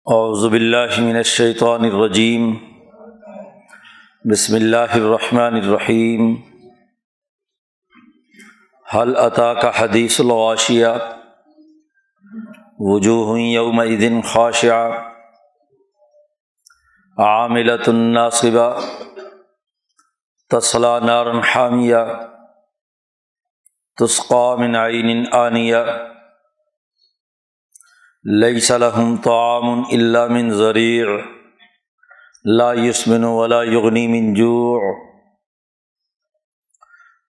اعوذ باللہ من الشیطان الرجیم بسم اللہ الرحمن الرحیم هل اتاک حدیث الغاشیہ وجوہ یومئذ خاشعہ عاملۃ ناصبہ تصلی نارا حامیہ تسقی من عین آنیہ لیس لهم طعام الا من ضریع لا یسمن ولا یغنی من جوع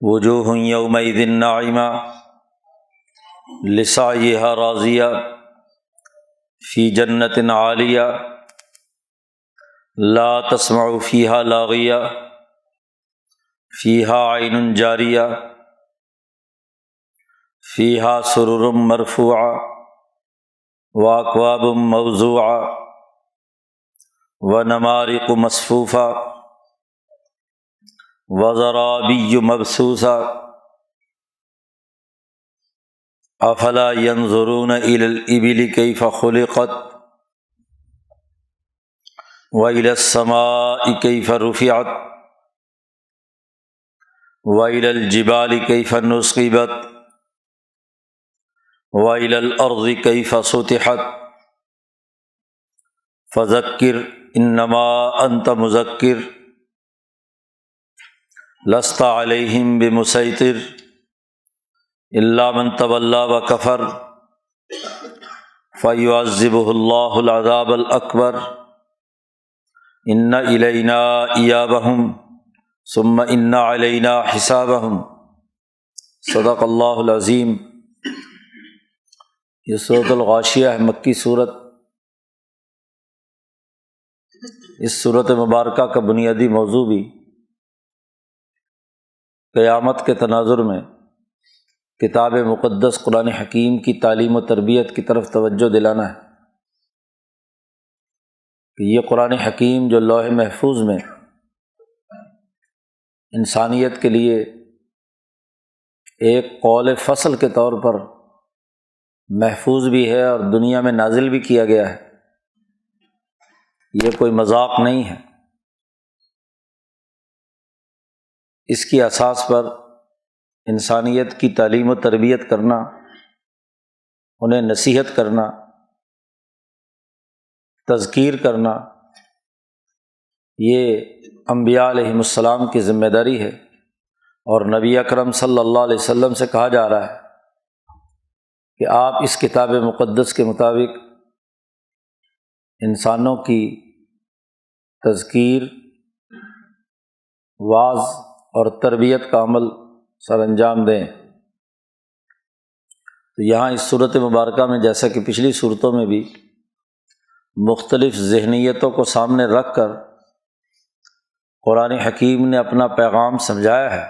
وجوہ یومئذ ناعمہ لسعیہا راضیہ فی جنت عالیہ لا تسمع فیہا لاغیہ فیہا عین جاریہ فیہا سرر مرفوعہ واکواب موضوعہ ونمارق مصفوفہ وزرابی مبثوثہ افلا ینظرون الی الابل کیف خلقت والی السماء کیف رفعت والی الجبال کیف نصبت وَإِلَى الْأَرْضِ كَيْفَ سُطِحَتْ فَذَكِّرْ إِنَّمَا أَنْتَ مُذَكِّرٌ لَسْتَ عَلَيْهِمْ بِمُسَيْطِرٍ إِلَّا مَنْ تَوَلَّى وَكَفَرَ فَيُعَذِّبُهُ اللَّهُ الْعَذَابَ الْأَكْبَرَ إِنَّ إِلَيْنَا إِيَابَهُمْ ثُمَّ إِنَّ عَلَيْنَا حِسَابَهُمْ صدق اللہ العظیم۔ یہ سورۃ الغاشیہ ہے، مکی سورت۔ اس سورۃ مبارکہ کا بنیادی موضوع بھی قیامت کے تناظر میں کتاب مقدس قرآن حکیم کی تعلیم و تربیت کی طرف توجہ دلانا ہے کہ یہ قرآن حکیم جو لوح محفوظ میں انسانیت کے لیے ایک قول فصل کے طور پر محفوظ بھی ہے اور دنیا میں نازل بھی کیا گیا ہے، یہ کوئی مذاق نہیں ہے۔ اس کی اساس پر انسانیت کی تعلیم و تربیت کرنا، انہیں نصیحت کرنا، تذکیر کرنا، یہ انبیاء علیہم السلام کی ذمہ داری ہے، اور نبی اکرم صلی اللہ علیہ وسلم سے کہا جا رہا ہے کہ آپ اس کتاب مقدس کے مطابق انسانوں کی تذکیر، واعظ اور تربیت کا عمل سر انجام دیں۔ تو یہاں اس صورت مبارکہ میں جیسا کہ پچھلی صورتوں میں بھی مختلف ذہنیتوں کو سامنے رکھ کر قرآن حکیم نے اپنا پیغام سمجھایا ہے،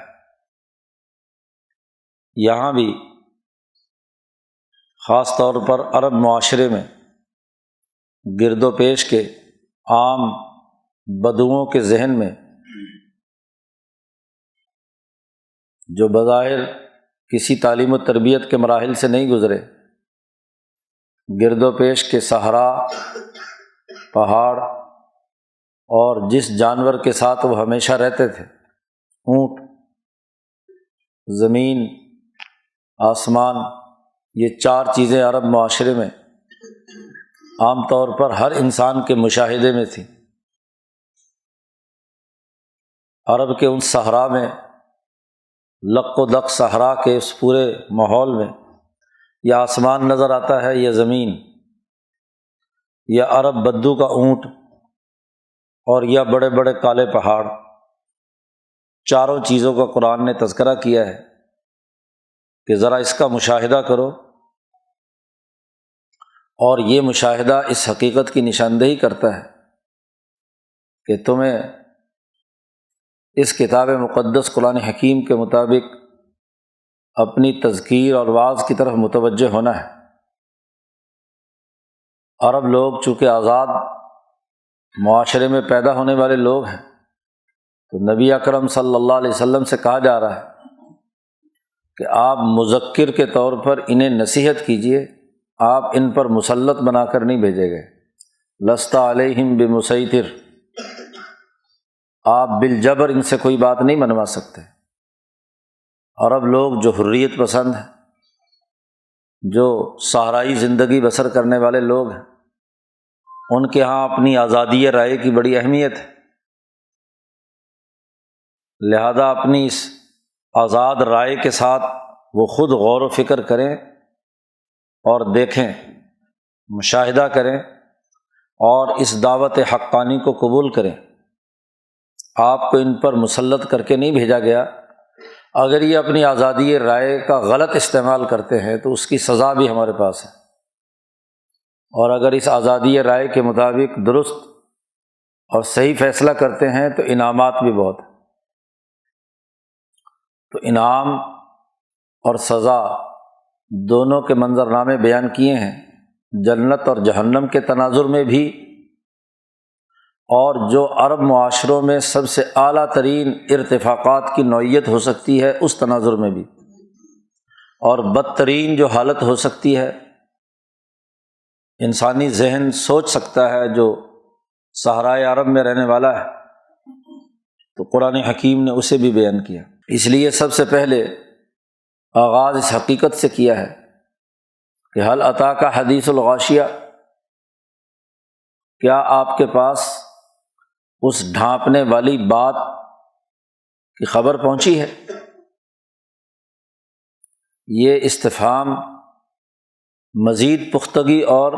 یہاں بھی خاص طور پر عرب معاشرے میں گرد و پیش کے عام بدوؤں کے ذہن میں جو بظاہر کسی تعلیم و تربیت کے مراحل سے نہیں گزرے، گرد و پیش کے صحرا، پہاڑ اور جس جانور کے ساتھ وہ ہمیشہ رہتے تھے، اونٹ، زمین، آسمان، یہ چار چیزیں عرب معاشرے میں عام طور پر ہر انسان کے مشاہدے میں تھیں۔ عرب کے ان صحرا میں، لق و دق صحرا کے اس پورے ماحول میں یا آسمان نظر آتا ہے یا زمین، یا عرب بدو کا اونٹ، اور یا بڑے بڑے کالے پہاڑ، چاروں چیزوں کا قرآن نے تذکرہ کیا ہے کہ ذرا اس کا مشاہدہ کرو، اور یہ مشاہدہ اس حقیقت کی نشاندہی کرتا ہے کہ تمہیں اس کتاب مقدس قرآن حکیم کے مطابق اپنی تذکیر اور وعظ کی طرف متوجہ ہونا ہے۔ عرب لوگ چونکہ آزاد معاشرے میں پیدا ہونے والے لوگ ہیں، تو نبی اکرم صلی اللہ علیہ وسلم سے کہا جا رہا ہے کہ آپ مذکر کے طور پر انہیں نصیحت کیجیے، آپ ان پر مسلط بنا کر نہیں بھیجے گئے، لست علیہم بمسیطر، آپ بالجبر ان سے کوئی بات نہیں منوا سکتے۔ عرب لوگ جو حریت پسند ہیں، جو صحرائی زندگی بسر کرنے والے لوگ ہیں، ان کے ہاں اپنی آزادی رائے کی بڑی اہمیت ہے، لہذا اپنی اس آزاد رائے کے ساتھ وہ خود غور و فکر کریں اور دیکھیں، مشاہدہ کریں اور اس دعوت حقانی کو قبول کریں۔ آپ کو ان پر مسلط کر کے نہیں بھیجا گیا۔ اگر یہ اپنی آزادی رائے کا غلط استعمال کرتے ہیں تو اس کی سزا بھی ہمارے پاس ہے، اور اگر اس آزادی رائے کے مطابق درست اور صحیح فیصلہ کرتے ہیں تو انعامات بھی بہت ہیں۔ تو انعام اور سزا دونوں کے منظرنامے بیان کیے ہیں، جنت اور جہنم کے تناظر میں بھی، اور جو عرب معاشروں میں سب سے اعلیٰ ترین ارتفاقات کی نوعیت ہو سکتی ہے اس تناظر میں بھی، اور بدترین جو حالت ہو سکتی ہے، انسانی ذہن سوچ سکتا ہے جو صحرائے عرب میں رہنے والا ہے، تو قرآن حکیم نے اسے بھی بیان کیا۔ اس لیے سب سے پہلے آغاز اس حقیقت سے کیا ہے کہ حل اتاک حدیث الغاشیہ، کیا آپ کے پاس اس ڈھانپنے والی بات کی خبر پہنچی ہے؟ یہ استفہام مزید پختگی اور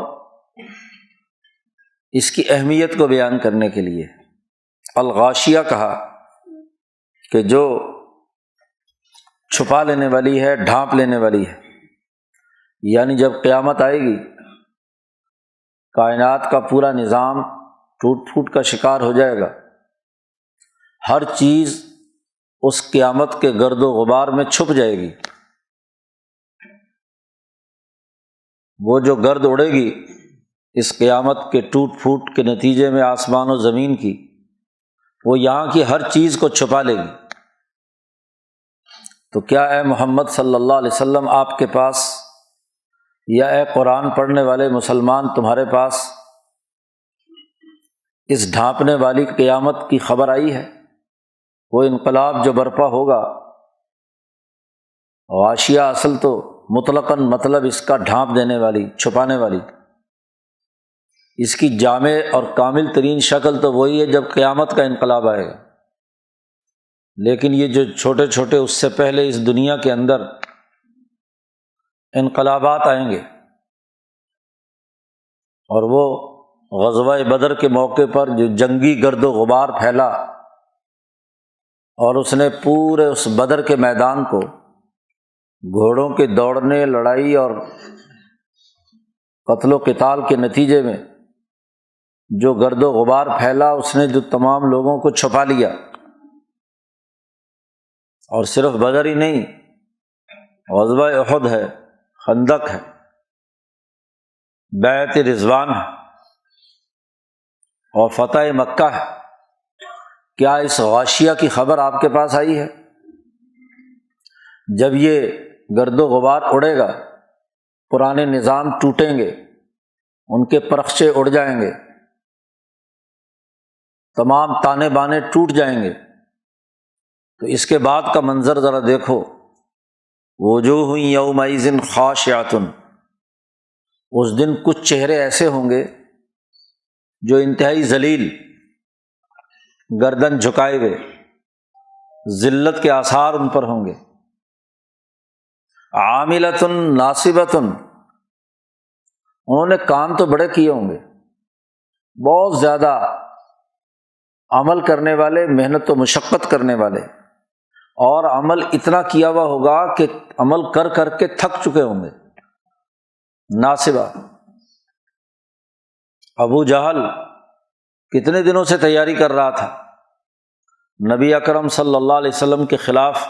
اس کی اہمیت کو بیان کرنے کے لیے الغاشیہ کہا کہ جو چھپا لینے والی ہے، ڈھانپ لینے والی ہے، یعنی جب قیامت آئے گی، کائنات کا پورا نظام ٹوٹ پھوٹ کا شکار ہو جائے گا، ہر چیز اس قیامت کے گرد و غبار میں چھپ جائے گی۔ وہ جو گرد اڑے گی اس قیامت کے ٹوٹ پھوٹ کے نتیجے میں آسمان و زمین کی، وہ یہاں کی ہر چیز کو چھپا لے گی۔ تو کیا اے محمد صلی اللہ علیہ وسلم آپ کے پاس، یا اے قرآن پڑھنے والے مسلمان تمہارے پاس اس ڈھانپنے والی قیامت کی خبر آئی ہے؟ وہ انقلاب جو برپا ہوگا، غاشیہ اصل تو مطلقاً مطلب اس کا ڈھانپ دینے والی، چھپانے والی، اس کی جامع اور کامل ترین شکل تو وہی ہے جب قیامت کا انقلاب آئے گا، لیکن یہ جو چھوٹے چھوٹے اس سے پہلے اس دنیا کے اندر انقلابات آئیں گے، اور وہ غزوہ بدر کے موقع پر جو جنگی گرد و غبار پھیلا اور اس نے پورے اس بدر کے میدان کو گھوڑوں کے دوڑنے، لڑائی اور قتل و قتال کے نتیجے میں جو گرد و غبار پھیلا، اس نے جو تمام لوگوں کو چھپا لیا، اور صرف بدر ہی نہیں، غزوہ احد ہے، خندق ہے، بیعت رضوان ہے اور فتح مکہ ہے۔ کیا اس غاشیہ کی خبر آپ کے پاس آئی ہے؟ جب یہ گرد و غبار اڑے گا، پرانے نظام ٹوٹیں گے، ان کے پرخچے اڑ جائیں گے، تمام تانے بانے ٹوٹ جائیں گے، تو اس کے بعد کا منظر ذرا دیکھو، وجوہ یومئذ خاشعۃ، اس دن کچھ چہرے ایسے ہوں گے جو انتہائی ذلیل، گردن جھکائے ہوئے، ذلت کے آثار ان پر ہوں گے، عاملۃ ناصبۃ، انہوں نے کام تو بڑے کیے ہوں گے، بہت زیادہ عمل کرنے والے، محنت و مشقت کرنے والے، اور عمل اتنا کیا ہوا ہوگا کہ عمل کر کر کے تھک چکے ہوں گے، ناصبہ۔ ابو جہل کتنے دنوں سے تیاری کر رہا تھا نبی اکرم صلی اللہ علیہ وسلم کے خلاف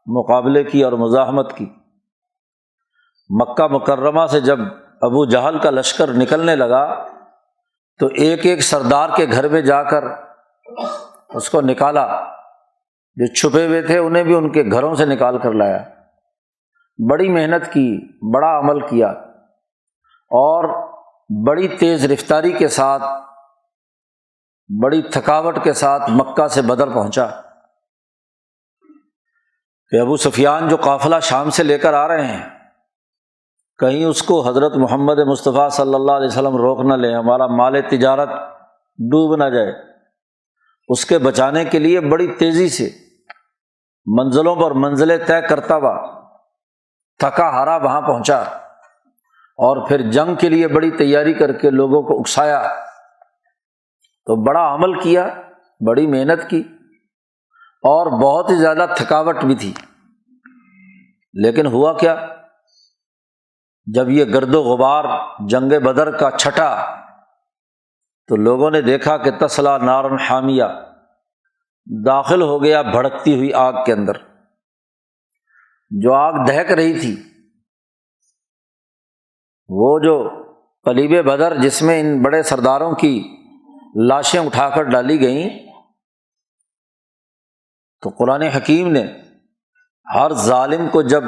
مقابلے کی اور مزاحمت کی۔ مکہ مکرمہ سے جب ابو جہل کا لشکر نکلنے لگا تو ایک ایک سردار کے گھر میں جا کر اس کو نکالا، جو چھپے ہوئے تھے انہیں بھی ان کے گھروں سے نکال کر لایا، بڑی محنت کی، بڑا عمل کیا، اور بڑی تیز رفتاری کے ساتھ، بڑی تھکاوٹ کے ساتھ مکہ سے بدر پہنچا کہ ابو سفیان جو قافلہ شام سے لے کر آ رہے ہیں، کہیں اس کو حضرت محمد مصطفیٰ صلی اللہ علیہ وسلم روک نہ لیں، ہمارا مال تجارت ڈوب نہ جائے۔ اس کے بچانے کے لیے بڑی تیزی سے منزلوں پر منزلیں طے کرتا ہوا تھکا ہارا وہاں پہنچا، اور پھر جنگ کے لیے بڑی تیاری کر کے لوگوں کو اکسایا، تو بڑا عمل کیا، بڑی محنت کی، اور بہت ہی زیادہ تھکاوٹ بھی تھی۔ لیکن ہوا کیا، جب یہ گرد و غبار جنگ بدر کا چھٹا تو لوگوں نے دیکھا کہ تصلا نارن حامیہ، داخل ہو گیا بھڑکتی ہوئی آگ کے اندر۔ جو آگ دہک رہی تھی، وہ جو قلیب بدر جس میں ان بڑے سرداروں کی لاشیں اٹھا کر ڈالی گئیں، تو قرآن حکیم نے ہر ظالم کو جب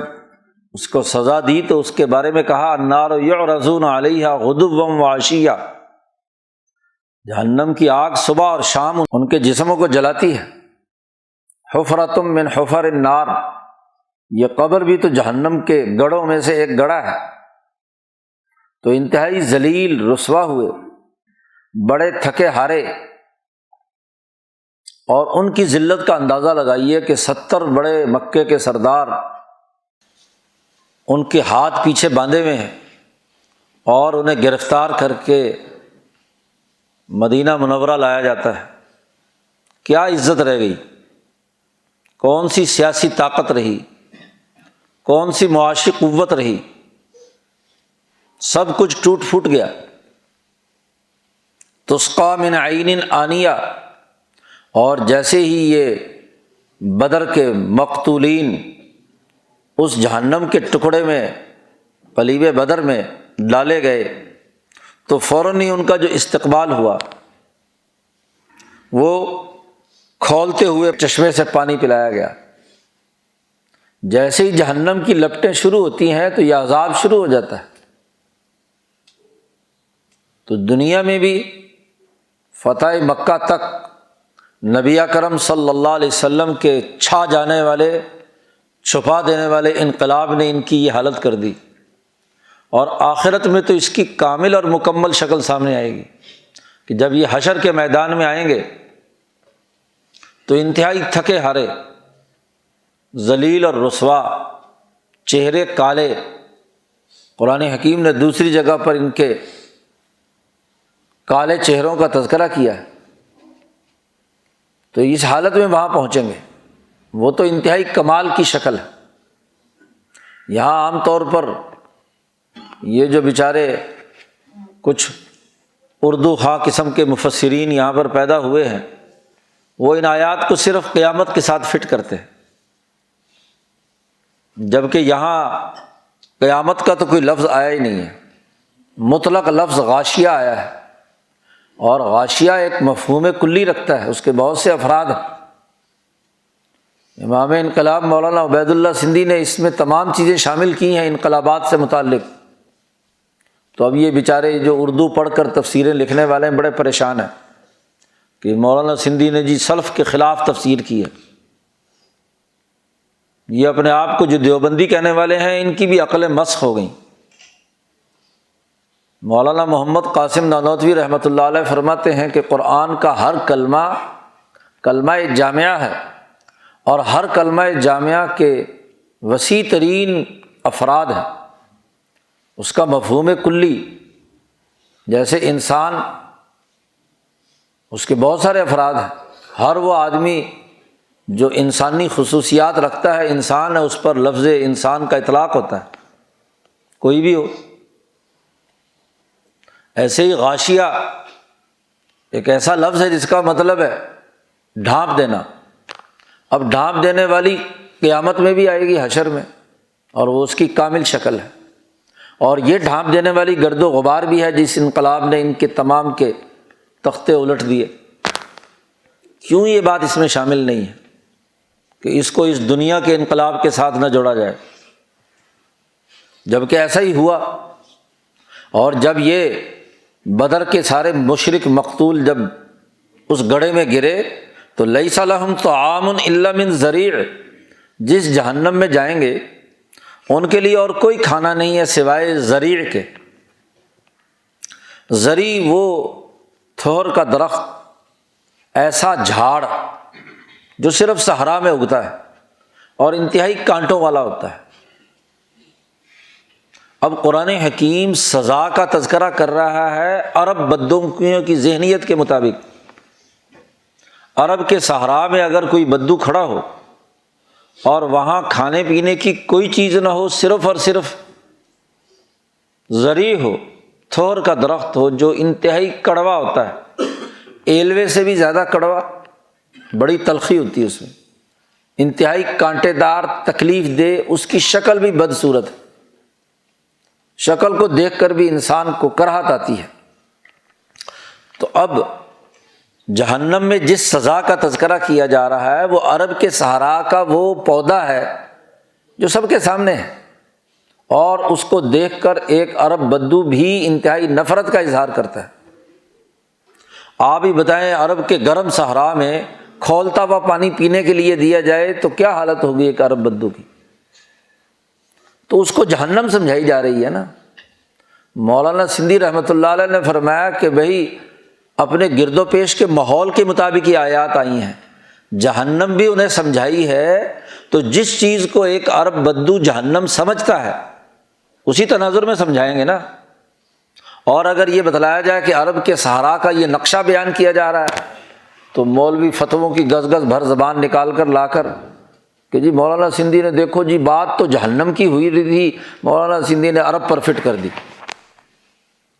اس کو سزا دی تو اس کے بارے میں کہا النار یعرضون علیہا غدوا وعشیا، جہنم کی آگ صبح اور شام ان کے جسموں کو جلاتی ہے۔ حفرۃ من حفر النار، یہ قبر بھی تو جہنم کے گڑھوں میں سے ایک گڑھا ہے۔ تو انتہائی ذلیل رسوا ہوئے، بڑے تھکے ہارے، اور ان کی ذلت کا اندازہ لگائیے کہ 70 بڑے مکے کے سردار ان کے ہاتھ پیچھے باندھے ہوئے ہیں، اور انہیں گرفتار کر کے مدینہ منورہ لایا جاتا ہے۔ کیا عزت رہ گئی، کون سی سیاسی طاقت رہی، کون سی معاشی قوت رہی، سب کچھ ٹوٹ پھوٹ گیا۔ تسقیٰ من عین آنیہ، اور جیسے ہی یہ بدر کے مقتولین اس جہنم کے ٹکڑے میں قلیب بدر میں ڈالے گئے تو فوراً ہی ان کا جو استقبال ہوا، وہ کھولتے ہوئے چشمے سے پانی پلایا گیا۔ جیسے ہی جہنم کی لپٹیں شروع ہوتی ہیں تو یہ عذاب شروع ہو جاتا ہے۔ تو دنیا میں بھی فتح مکہ تک نبی اکرم صلی اللہ علیہ وسلم کے چھا جانے والے، چھپا دینے والے انقلاب نے ان کی یہ حالت کر دی، اور آخرت میں تو اس کی کامل اور مکمل شکل سامنے آئے گی کہ جب یہ حشر کے میدان میں آئیں گے تو انتہائی تھکے ہارے، ذلیل اور رسوا، چہرے کالے۔ قرآن حکیم نے دوسری جگہ پر ان کے کالے چہروں کا تذکرہ کیا ہے۔ تو اس حالت میں وہاں پہنچیں گے، وہ تو انتہائی کمال کی شکل ہے۔ یہاں عام طور پر یہ جو بیچارے کچھ اردو خواہ قسم کے مفسرین یہاں پر پیدا ہوئے ہیں، وہ ان آیات کو صرف قیامت کے ساتھ فٹ کرتے ہیں، جبکہ یہاں قیامت کا تو کوئی لفظ آیا ہی نہیں ہے، مطلق لفظ غاشیہ آیا ہے، اور غاشیہ ایک مفہوم کلی رکھتا ہے، اس کے بہت سے افراد ہیں۔ امام انقلاب مولانا عبید اللہ سندھی نے اس میں تمام چیزیں شامل کی ہیں انقلابات سے متعلق۔ تو اب یہ بیچارے جو اردو پڑھ کر تفسیریں لکھنے والے ہیں بڑے پریشان ہیں کہ مولانا سندھی نے جی سلف کے خلاف تفسیر کی ہے۔ یہ اپنے آپ کو جو دیوبندی کہنے والے ہیں، ان کی بھی عقلیں مسخ ہو گئیں۔ مولانا محمد قاسم نانوتوی رحمۃ اللہ علیہ فرماتے ہیں کہ قرآن کا ہر کلمہ کلمہ جامعہ ہے، اور ہر کلمہ جامعہ کے وسیع ترین افراد ہیں۔ اس کا مفہوم کلی، جیسے انسان، اس کے بہت سارے افراد ہیں، ہر وہ آدمی جو انسانی خصوصیات رکھتا ہے، انسان ہے، اس پر لفظ انسان کا اطلاق ہوتا ہے، کوئی بھی ہو۔ ایسے ہی غاشیہ ایک ایسا لفظ ہے جس کا مطلب ہے ڈھانپ دینا۔ اب ڈھانپ دینے والی قیامت میں بھی آئے گی، حشر میں، اور وہ اس کی کامل شکل ہے۔ اور یہ ڈھانپ دینے والی گرد و غبار بھی ہے جس انقلاب نے ان کے تمام کے تختے الٹ دیے۔ کیوں یہ بات اس میں شامل نہیں ہے کہ اس کو اس دنیا کے انقلاب کے ساتھ نہ جوڑا جائے، جبکہ ایسا ہی ہوا۔ اور جب یہ بدر کے سارے مشرک مقتول جب اس گڑھے میں گرے تو لیس لہم طعام الا من ضریع، جس جہنم میں جائیں گے ان کے لیے اور کوئی کھانا نہیں ہے سوائے ضریع کے۔ ضریع وہ تھور کا درخت، ایسا جھاڑ جو صرف صحرا میں اگتا ہے اور انتہائی کانٹوں والا ہوتا ہے۔ اب قرآن حکیم سزا کا تذکرہ کر رہا ہے عرب بدویوں کی ذہنیت کے مطابق۔ عرب کے صحرا میں اگر کوئی بدو کھڑا ہو اور وہاں کھانے پینے کی کوئی چیز نہ ہو، صرف اور صرف ضریع ہو، تھور کا درخت ہو جو انتہائی کڑوا ہوتا ہے، ایلوے سے بھی زیادہ کڑوا، بڑی تلخی ہوتی ہے اس میں، انتہائی کانٹے دار، تکلیف دہ، اس کی شکل بھی بدصورت ہے، شکل کو دیکھ کر بھی انسان کو کراہت آتی ہے۔ تو اب جہنم میں جس سزا کا تذکرہ کیا جا رہا ہے وہ عرب کے صحرا کا وہ پودا ہے جو سب کے سامنے ہے، اور اس کو دیکھ کر ایک عرب بدو بھی انتہائی نفرت کا اظہار کرتا ہے۔ آپ ہی بتائیں عرب کے گرم صحرا میں کھولتا ہوا پانی پینے کے لیے دیا جائے تو کیا حالت ہوگی ایک عرب بدو کی؟ تو اس کو جہنم سمجھائی جا رہی ہے نا۔ مولانا سندھی رحمۃ اللہ علیہ نے فرمایا کہ بھائی اپنے گرد و پیش کے ماحول کے مطابق یہ آیات آئی ہیں، جہنم بھی انہیں سمجھائی ہے، تو جس چیز کو ایک عرب بدو جہنم سمجھتا ہے اسی تناظر میں سمجھائیں گے نا۔ اور اگر یہ بتلایا جائے کہ عرب کے صحرا کا یہ نقشہ بیان کیا جا رہا ہے تو مولوی فتووں کی گز گز بھر زبان نکال کر لا کر کہ جی مولانا سندھی نے دیکھو جی بات تو جہنم کی ہوئی رہی تھی، مولانا سندھی نے عرب پر فٹ کر دی،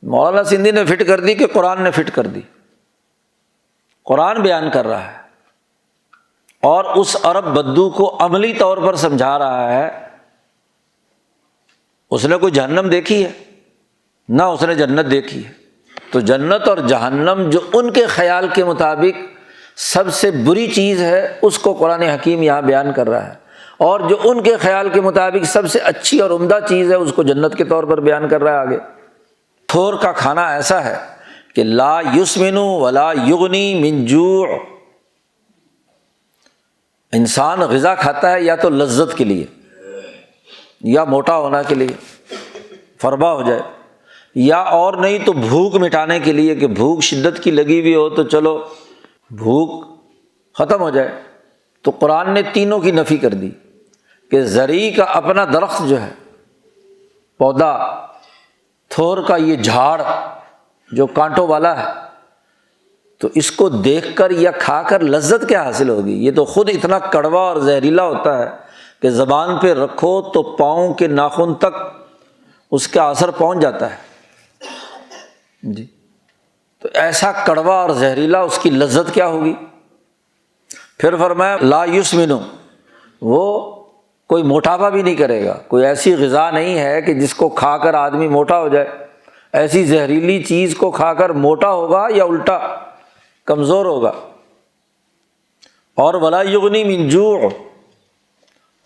مولانا سندھی نے فٹ کر دی کہ قرآن نے فٹ کر دی؟ قرآن بیان کر رہا ہے اور اس عرب بدو کو عملی طور پر سمجھا رہا ہے۔ اس نے کوئی جہنم دیکھی ہے؟ نہ اس نے جنت دیکھی ہے۔ تو جنت اور جہنم جو ان کے خیال کے مطابق سب سے بری چیز ہے اس کو قرآن حکیم یہاں بیان کر رہا ہے، اور جو ان کے خیال کے مطابق سب سے اچھی اور عمدہ چیز ہے اس کو جنت کے طور پر بیان کر رہا ہے۔ آگے تھور کا کھانا ایسا ہے کہ لا یسمن ولا یغنی من جوع، انسان غذا کھاتا ہے یا تو لذت کے لیے یا موٹا ہونا کے لیے فربا ہو جائے، یا اور نہیں تو بھوک مٹانے کے لیے کہ بھوک شدت کی لگی ہوئی ہو تو چلو بھوک ختم ہو جائے۔ تو قرآن نے تینوں کی نفی کر دی کہ زرعی کا اپنا درخت جو ہے، پودا، تھور کا یہ جھاڑ جو کانٹوں والا ہے، تو اس کو دیکھ کر یا کھا کر لذت کیا حاصل ہوگی؟ یہ تو خود اتنا کڑوا اور زہریلا ہوتا ہے کہ زبان پہ رکھو تو پاؤں کے ناخن تک اس کا اثر پہنچ جاتا ہے جی۔ تو ایسا کڑوا اور زہریلا، اس کی لذت کیا ہوگی؟ پھر فرمایا لا یسمن، وہ کوئی موٹاپا بھی نہیں کرے گا، کوئی ایسی غذا نہیں ہے کہ جس کو کھا کر آدمی موٹا ہو جائے، ایسی زہریلی چیز کو کھا کر موٹا ہوگا یا الٹا کمزور ہوگا۔ اور ولا یغنی من جوع،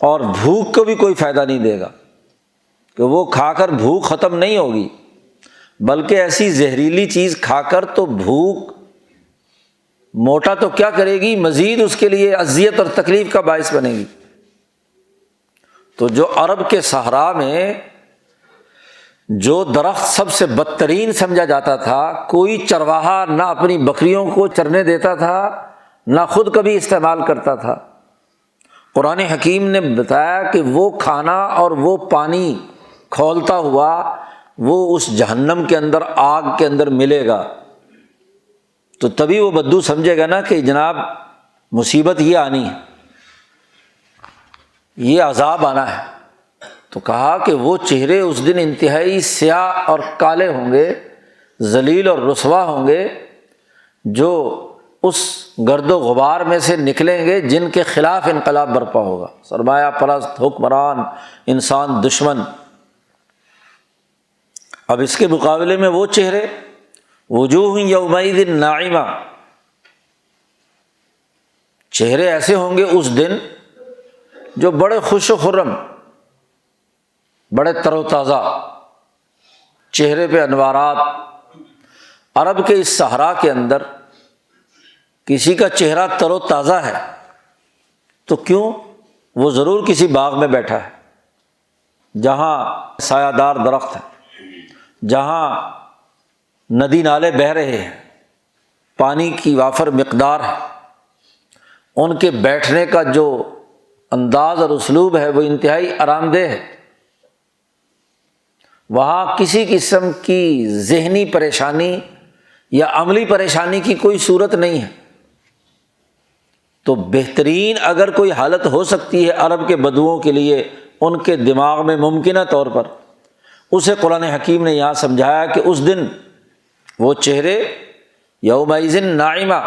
اور بھوک کو بھی کوئی فائدہ نہیں دے گا کہ وہ کھا کر بھوک ختم نہیں ہوگی، بلکہ ایسی زہریلی چیز کھا کر تو بھوک موٹا تو کیا کرے گی، مزید اس کے لیے اذیت اور تکلیف کا باعث بنے گی۔ تو جو عرب کے صحرا میں جو درخت سب سے بدترین سمجھا جاتا تھا، کوئی چرواہا نہ اپنی بکریوں کو چرنے دیتا تھا نہ خود کبھی استعمال کرتا تھا، قرآن حکیم نے بتایا کہ وہ کھانا اور وہ پانی کھولتا ہوا وہ اس جہنم کے اندر، آگ کے اندر ملے گا، تو تبھی وہ بدو سمجھے گا نا کہ جناب مصیبت یہ آنی ہے، یہ عذاب آنا ہے۔ تو کہا کہ وہ چہرے اس دن انتہائی سیاہ اور کالے ہوں گے، ذلیل اور رسوا ہوں گے، جو اس گرد و غبار میں سے نکلیں گے جن کے خلاف انقلاب برپا ہوگا، سرمایہ پرست، حکمران، انسان دشمن۔ اب اس کے مقابلے میں وہ چہرے، وجوہ یومئذ ناعمہ، چہرے ایسے ہوں گے اس دن جو بڑے خوش و خرم، بڑے تر و تازہ، چہرے پہ انوارات، عرب کے اس صحرا کے اندر کسی کا چہرہ تر و تازہ ہے تو کیوں؟ وہ ضرور کسی باغ میں بیٹھا ہے جہاں سایہ دار درخت ہے، جہاں ندی نالے بہہ رہے ہیں، پانی کی وافر مقدار ہے، ان کے بیٹھنے کا جو انداز اور اسلوب ہے وہ انتہائی آرام دہ ہے۔ وہاں کسی قسم کی ذہنی پریشانی یا عملی پریشانی کی کوئی صورت نہیں ہے۔ تو بہترین اگر کوئی حالت ہو سکتی ہے عرب کے بدوؤں کے لیے ان کے دماغ میں ممکنہ طور پر، اسے قرآن حکیم نے یہاں سمجھایا کہ اس دن وہ چہرے یومئذ ناعمہ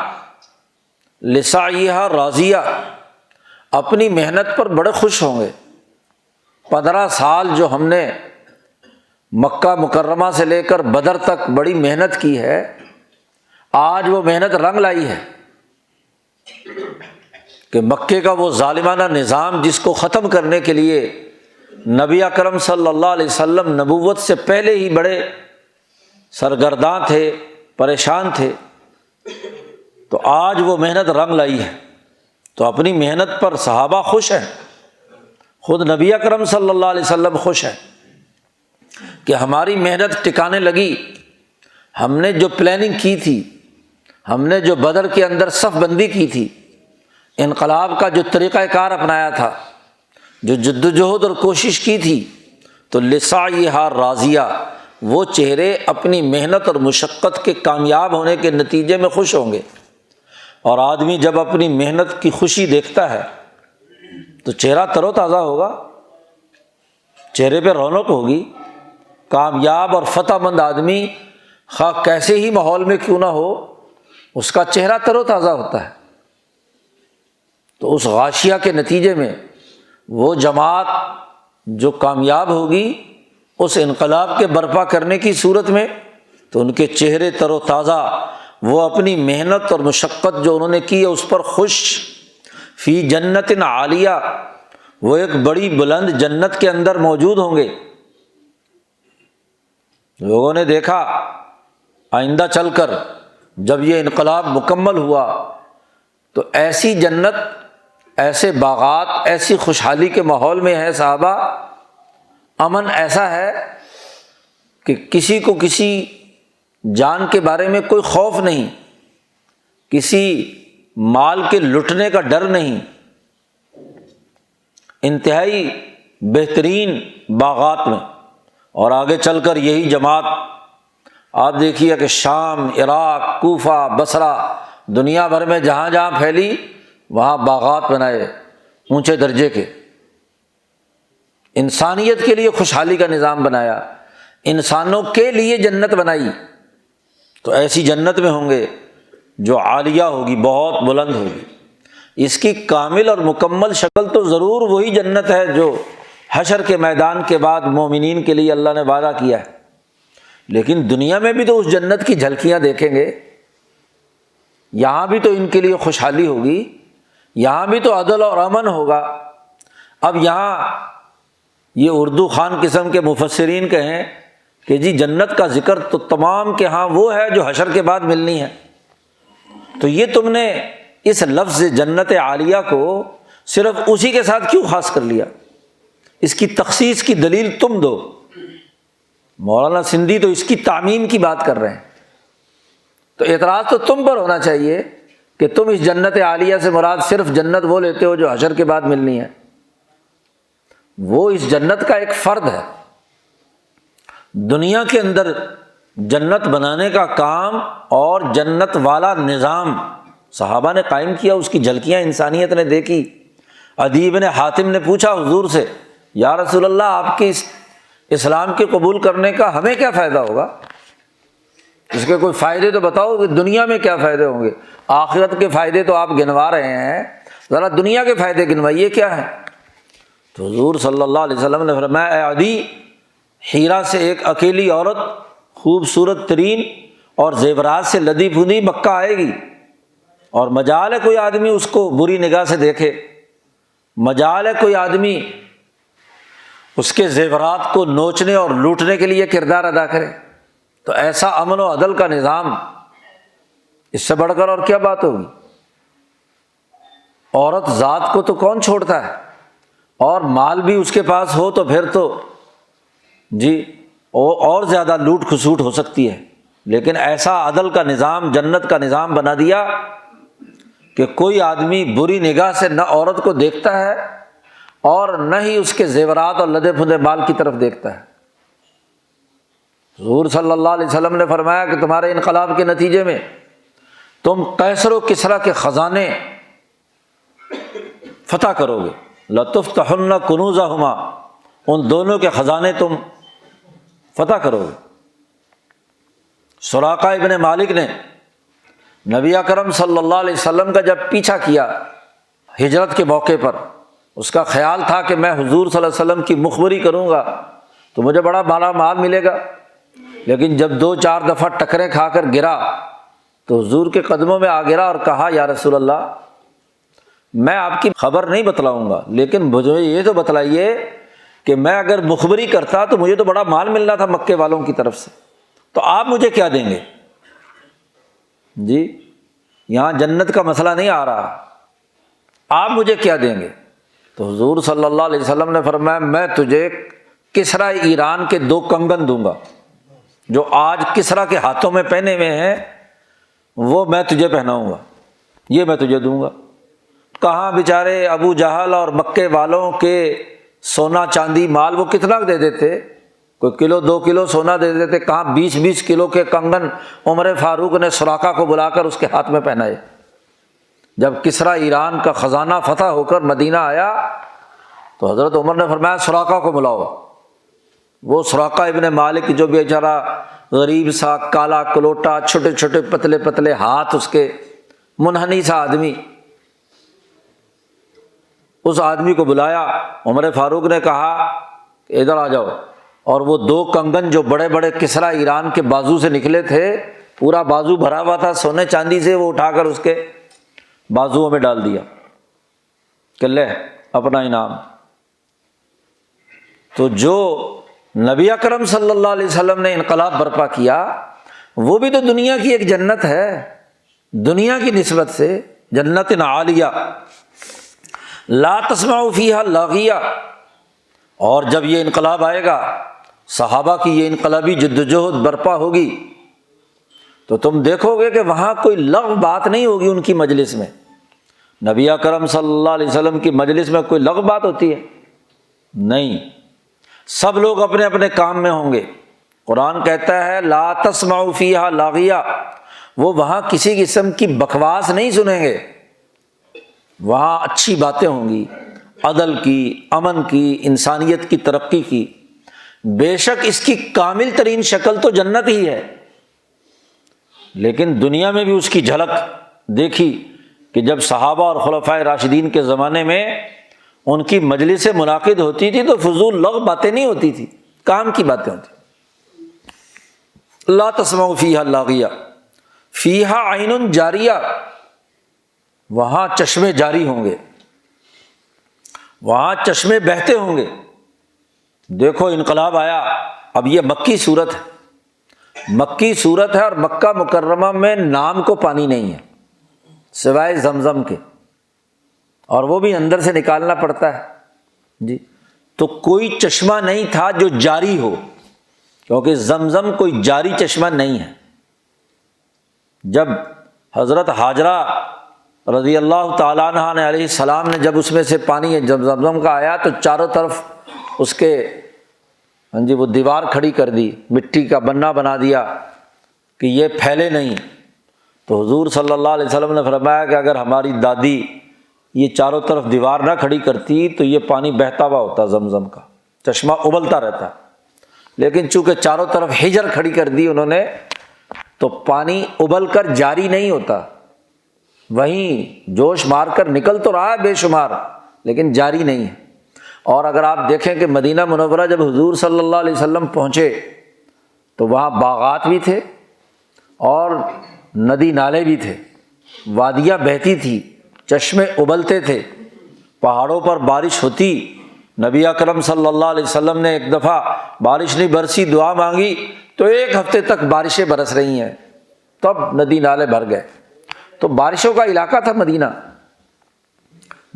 لسعیہا راضیہ، اپنی محنت پر بڑے خوش ہوں گے۔ 15 سال جو ہم نے مکہ مکرمہ سے لے کر بدر تک بڑی محنت کی ہے، آج وہ محنت رنگ لائی ہے کہ مکے کا وہ ظالمانہ نظام جس کو ختم کرنے کے لیے نبی اکرم صلی اللہ علیہ وسلم نبوت سے پہلے ہی بڑے سرگرداں تھے، پریشان تھے، تو آج وہ محنت رنگ لائی ہے۔ تو اپنی محنت پر صحابہ خوش ہیں، خود نبی اکرم صلی اللہ علیہ وسلم خوش ہیں کہ ہماری محنت ٹکانے لگی، ہم نے جو پلاننگ کی تھی، ہم نے جو بدر کے اندر صف بندی کی تھی، انقلاب کا جو طریقہ کار اپنایا تھا، جو جد و جہد اور کوشش کی تھی، تو لسعیہا راضیہ، وہ چہرے اپنی محنت اور مشقت کے کامیاب ہونے کے نتیجے میں خوش ہوں گے۔ اور آدمی جب اپنی محنت کی خوشی دیکھتا ہے تو چہرہ تر و تازہ ہوگا، چہرے پہ رونق ہوگی۔ کامیاب اور فتح مند آدمی خواہ کیسے ہی ماحول میں کیوں نہ ہو، اس کا چہرہ تر و تازہ ہوتا ہے۔ تو اس غاشیہ کے نتیجے میں وہ جماعت جو کامیاب ہوگی اس انقلاب کے برپا کرنے کی صورت میں، تو ان کے چہرے تر و تازہ، وہ اپنی محنت اور مشقت جو انہوں نے کی ہے اس پر خوش، فی جنت عالیہ، وہ ایک بڑی بلند جنت کے اندر موجود ہوں گے۔ لوگوں نے دیکھا آئندہ چل کر جب یہ انقلاب مکمل ہوا تو ایسی جنت، ایسے باغات، ایسی خوشحالی کے ماحول میں ہے صحابہ، امن ایسا ہے کہ کسی کو کسی جان کے بارے میں کوئی خوف نہیں، کسی مال کے لٹنے کا ڈر نہیں، انتہائی بہترین باغات میں۔ اور آگے چل کر یہی جماعت آپ دیکھیے کہ شام، عراق، کوفہ، بصرہ، دنیا بھر میں جہاں جہاں پھیلی وہاں باغات بنائے اونچے درجے کے، انسانیت کے لیے خوشحالی کا نظام بنایا، انسانوں کے لیے جنت بنائی۔ تو ایسی جنت میں ہوں گے جو عالیہ ہوگی، بہت بلند ہوگی۔ اس کی کامل اور مکمل شکل تو ضرور وہی جنت ہے جو حشر کے میدان کے بعد مومنین کے لیے اللہ نے وعدہ کیا ہے، لیکن دنیا میں بھی تو اس جنت کی جھلکیاں دیکھیں گے، یہاں بھی تو ان کے لیے خوشحالی ہوگی، یہاں بھی تو عدل اور امن ہوگا۔ اب یہاں یہ اردو خان قسم کے مفسرین کہیں کہ جی جنت کا ذکر تو تمام کے ہاں وہ ہے جو حشر کے بعد ملنی ہے، تو یہ تم نے اس لفظ جنت عالیہ کو صرف اسی کے ساتھ کیوں خاص کر لیا؟ اس کی تخصیص کی دلیل تم دو۔ مولانا سندھی تو اس کی تعمیم کی بات کر رہے ہیں، تو اعتراض تو تم پر ہونا چاہیے کہ تم اس جنت عالیہ سے مراد صرف جنت وہ لیتے ہو جو حشر کے بعد ملنی ہے۔ وہ اس جنت کا ایک فرد ہے۔ دنیا کے اندر جنت بنانے کا کام اور جنت والا نظام صحابہ نے قائم کیا، اس کی جھلکیاں انسانیت نے دیکھی۔ عدی بن حاتم نے پوچھا حضور سے، یا رسول اللہ آپ کے اس اسلام کے قبول کرنے کا ہمیں کیا فائدہ ہوگا؟ اس کے کوئی فائدے تو بتاؤ کہ دنیا میں کیا فائدے ہوں گے، آخرت کے فائدے تو آپ گنوا رہے ہیں، ذرا دنیا کے فائدے گنوائیے کیا ہے؟ تو حضور صلی اللہ علیہ وسلم نے فرمایا، اے عدی، ہیرا سے ایک اکیلی عورت خوبصورت ترین اور زیورات سے لدی پھندی مکہ آئے گی، اور مجال ہے کوئی آدمی اس کو بری نگاہ سے دیکھے، مجال ہے کوئی آدمی اس کے زیورات کو نوچنے اور لوٹنے کے لیے کردار ادا کرے۔ تو ایسا امن و عدل کا نظام، اس سے بڑھ کر اور کیا بات ہوگی؟ عورت ذات کو تو کون چھوڑتا ہے، اور مال بھی اس کے پاس ہو تو پھر تو جی اور زیادہ لوٹ کھسوٹ ہو سکتی ہے۔ لیکن ایسا عدل کا نظام، جنت کا نظام بنا دیا کہ کوئی آدمی بری نگاہ سے نہ عورت کو دیکھتا ہے اور نہ ہی اس کے زیورات اور لدے پھندے مال کی طرف دیکھتا ہے۔ حضور صلی اللہ علیہ وسلم نے فرمایا کہ تمہارے انقلاب کے نتیجے میں تم قیصر و کسریٰ کے خزانے فتح کرو گے، لَتُفْتَحُنَّ كُنُوزَهُمَا، ان دونوں کے خزانے تم فتح کرو گے۔ سراقہ ابن مالک نے نبی اکرم صلی اللہ علیہ وسلم کا جب پیچھا کیا ہجرت کے موقع پر، اس کا خیال تھا کہ میں حضور صلی اللہ علیہ وسلم کی مخبری کروں گا تو مجھے بڑا بڑا مال ملے گا، لیکن جب 2-4 دفعہ ٹکریں کھا کر گرا تو حضور کے قدموں میں آ گرا اور کہا یا رسول اللہ میں آپ کی خبر نہیں بتلاؤں گا، لیکن مجھے یہ تو بتلائیے کہ میں اگر مخبری کرتا تو مجھے تو بڑا مال ملنا تھا مکے والوں کی طرف سے، تو آپ مجھے کیا دیں گے؟ جی یہاں جنت کا مسئلہ نہیں آ رہا، آپ مجھے کیا دیں گے؟ تو حضور صلی اللہ علیہ وسلم نے فرمایا میں تجھے کسریٰ ایران کے 2 کنگن دوں گا، جو آج کسریٰ کے ہاتھوں میں پہنے ہوئے ہیں وہ میں تجھے پہناؤں گا، یہ میں تجھے دوں گا۔ کہاں بیچارے ابو جہل اور مکے والوں کے سونا چاندی مال وہ کتنا دے دیتے، کوئی 1-2 کلو سونا دے دیتے، کہاں 20-20 کلو کے کنگن عمر فاروق نے سراقہ کو بلا کر اس کے ہاتھ میں پہنائے۔ جب کسریٰ ایران کا خزانہ فتح ہو کر مدینہ آیا تو حضرت عمر نے فرمایا سراقہ کو بلاؤ۔ وہ سراقہ ابن مالک جو بیچارہ غریب سا کالا کلوٹا، چھوٹے چھوٹے پتلے پتلے ہاتھ اس کے، منحنی سا آدمی، اس آدمی کو بلایا۔ عمر فاروق نے کہا کہ ادھر آ جاؤ، اور وہ 2 کنگن جو بڑے بڑے کسریٰ ایران کے بازو سے نکلے تھے، پورا بازو بھرا ہوا تھا سونے چاندی سے، وہ اٹھا کر اس کے بازوؤں میں ڈال دیا کہ لے اپنا انعام۔ تو جو نبی اکرم صلی اللہ علیہ وسلم نے انقلاب برپا کیا وہ بھی تو دنیا کی ایک جنت ہے، دنیا کی نسبت سے جنت عالیہ لا تسمع فیہا لاغیہ۔ اور جب یہ انقلاب آئے گا، صحابہ کی یہ انقلابی جدوجہد برپا ہوگی، تو تم دیکھو گے کہ وہاں کوئی لغو بات نہیں ہوگی ان کی مجلس میں۔ نبی اکرم صلی اللہ علیہ وسلم کی مجلس میں کوئی لغو بات ہوتی ہے؟ نہیں، سب لوگ اپنے اپنے کام میں ہوں گے۔ قرآن کہتا ہے لا تسمع فیہا لاغیہ، وہ وہاں کسی قسم کی بکواس نہیں سنیں گے، وہاں اچھی باتیں ہوں گی، عدل کی، امن کی، انسانیت کی ترقی کی۔ بے شک اس کی کامل ترین شکل تو جنت ہی ہے، لیکن دنیا میں بھی اس کی جھلک دیکھی کہ جب صحابہ اور خلفائے راشدین کے زمانے میں ان کی مجلس منعقد ہوتی تھی تو فضول لغو باتیں نہیں ہوتی تھی، کام کی باتیں ہوتی۔ لا تسمع فیہا لاغیہ فیہا عین جاریہ، وہاں چشمے جاری ہوں گے، وہاں چشمے بہتے ہوں گے۔ دیکھو انقلاب آیا، اب یہ مکی صورت ہے، مکی صورت ہے، اور مکہ مکرمہ میں نام کو پانی نہیں ہے سوائے زمزم کے، اور وہ بھی اندر سے نکالنا پڑتا ہے جی۔ تو کوئی چشمہ نہیں تھا جو جاری ہو، کیونکہ زمزم کوئی جاری چشمہ نہیں ہے۔ جب حضرت ہاجرہ رضی اللہ تعالیٰ عنہ نے علیہ السلام نے جب اس میں سے پانی جب زمزم کا آیا تو چاروں طرف اس کے وہ دیوار کھڑی کر دی، مٹی کا بنا بنا دیا کہ یہ پھیلے نہیں۔ تو حضور صلی اللہ علیہ وسلم نے فرمایا کہ اگر ہماری دادی یہ چاروں طرف دیوار نہ کھڑی کرتی تو یہ پانی بہتا ہوا ہوتا، زمزم کا چشمہ ابلتا رہتا، لیکن چونکہ چاروں طرف حجر کھڑی کر دی انہوں نے تو پانی ابل کر جاری نہیں ہوتا، وہیں جوش مار کر نکل تو رہا ہے بے شمار، لیکن جاری نہیں ہے۔ اور اگر آپ دیکھیں کہ مدینہ منورہ جب حضور صلی اللہ علیہ وسلم پہنچے تو وہاں باغات بھی تھے اور ندی نالے بھی تھے، وادیاں بہتی تھی، چشمے ابلتے تھے، پہاڑوں پر بارش ہوتی۔ نبی اکرم صلی اللہ علیہ وسلم نے ایک دفعہ بارش نہیں برسی، دعا مانگی تو ایک ہفتے تک بارشیں برس رہی ہیں، تب ندی نالے بھر گئے۔ تو بارشوں کا علاقہ تھا مدینہ،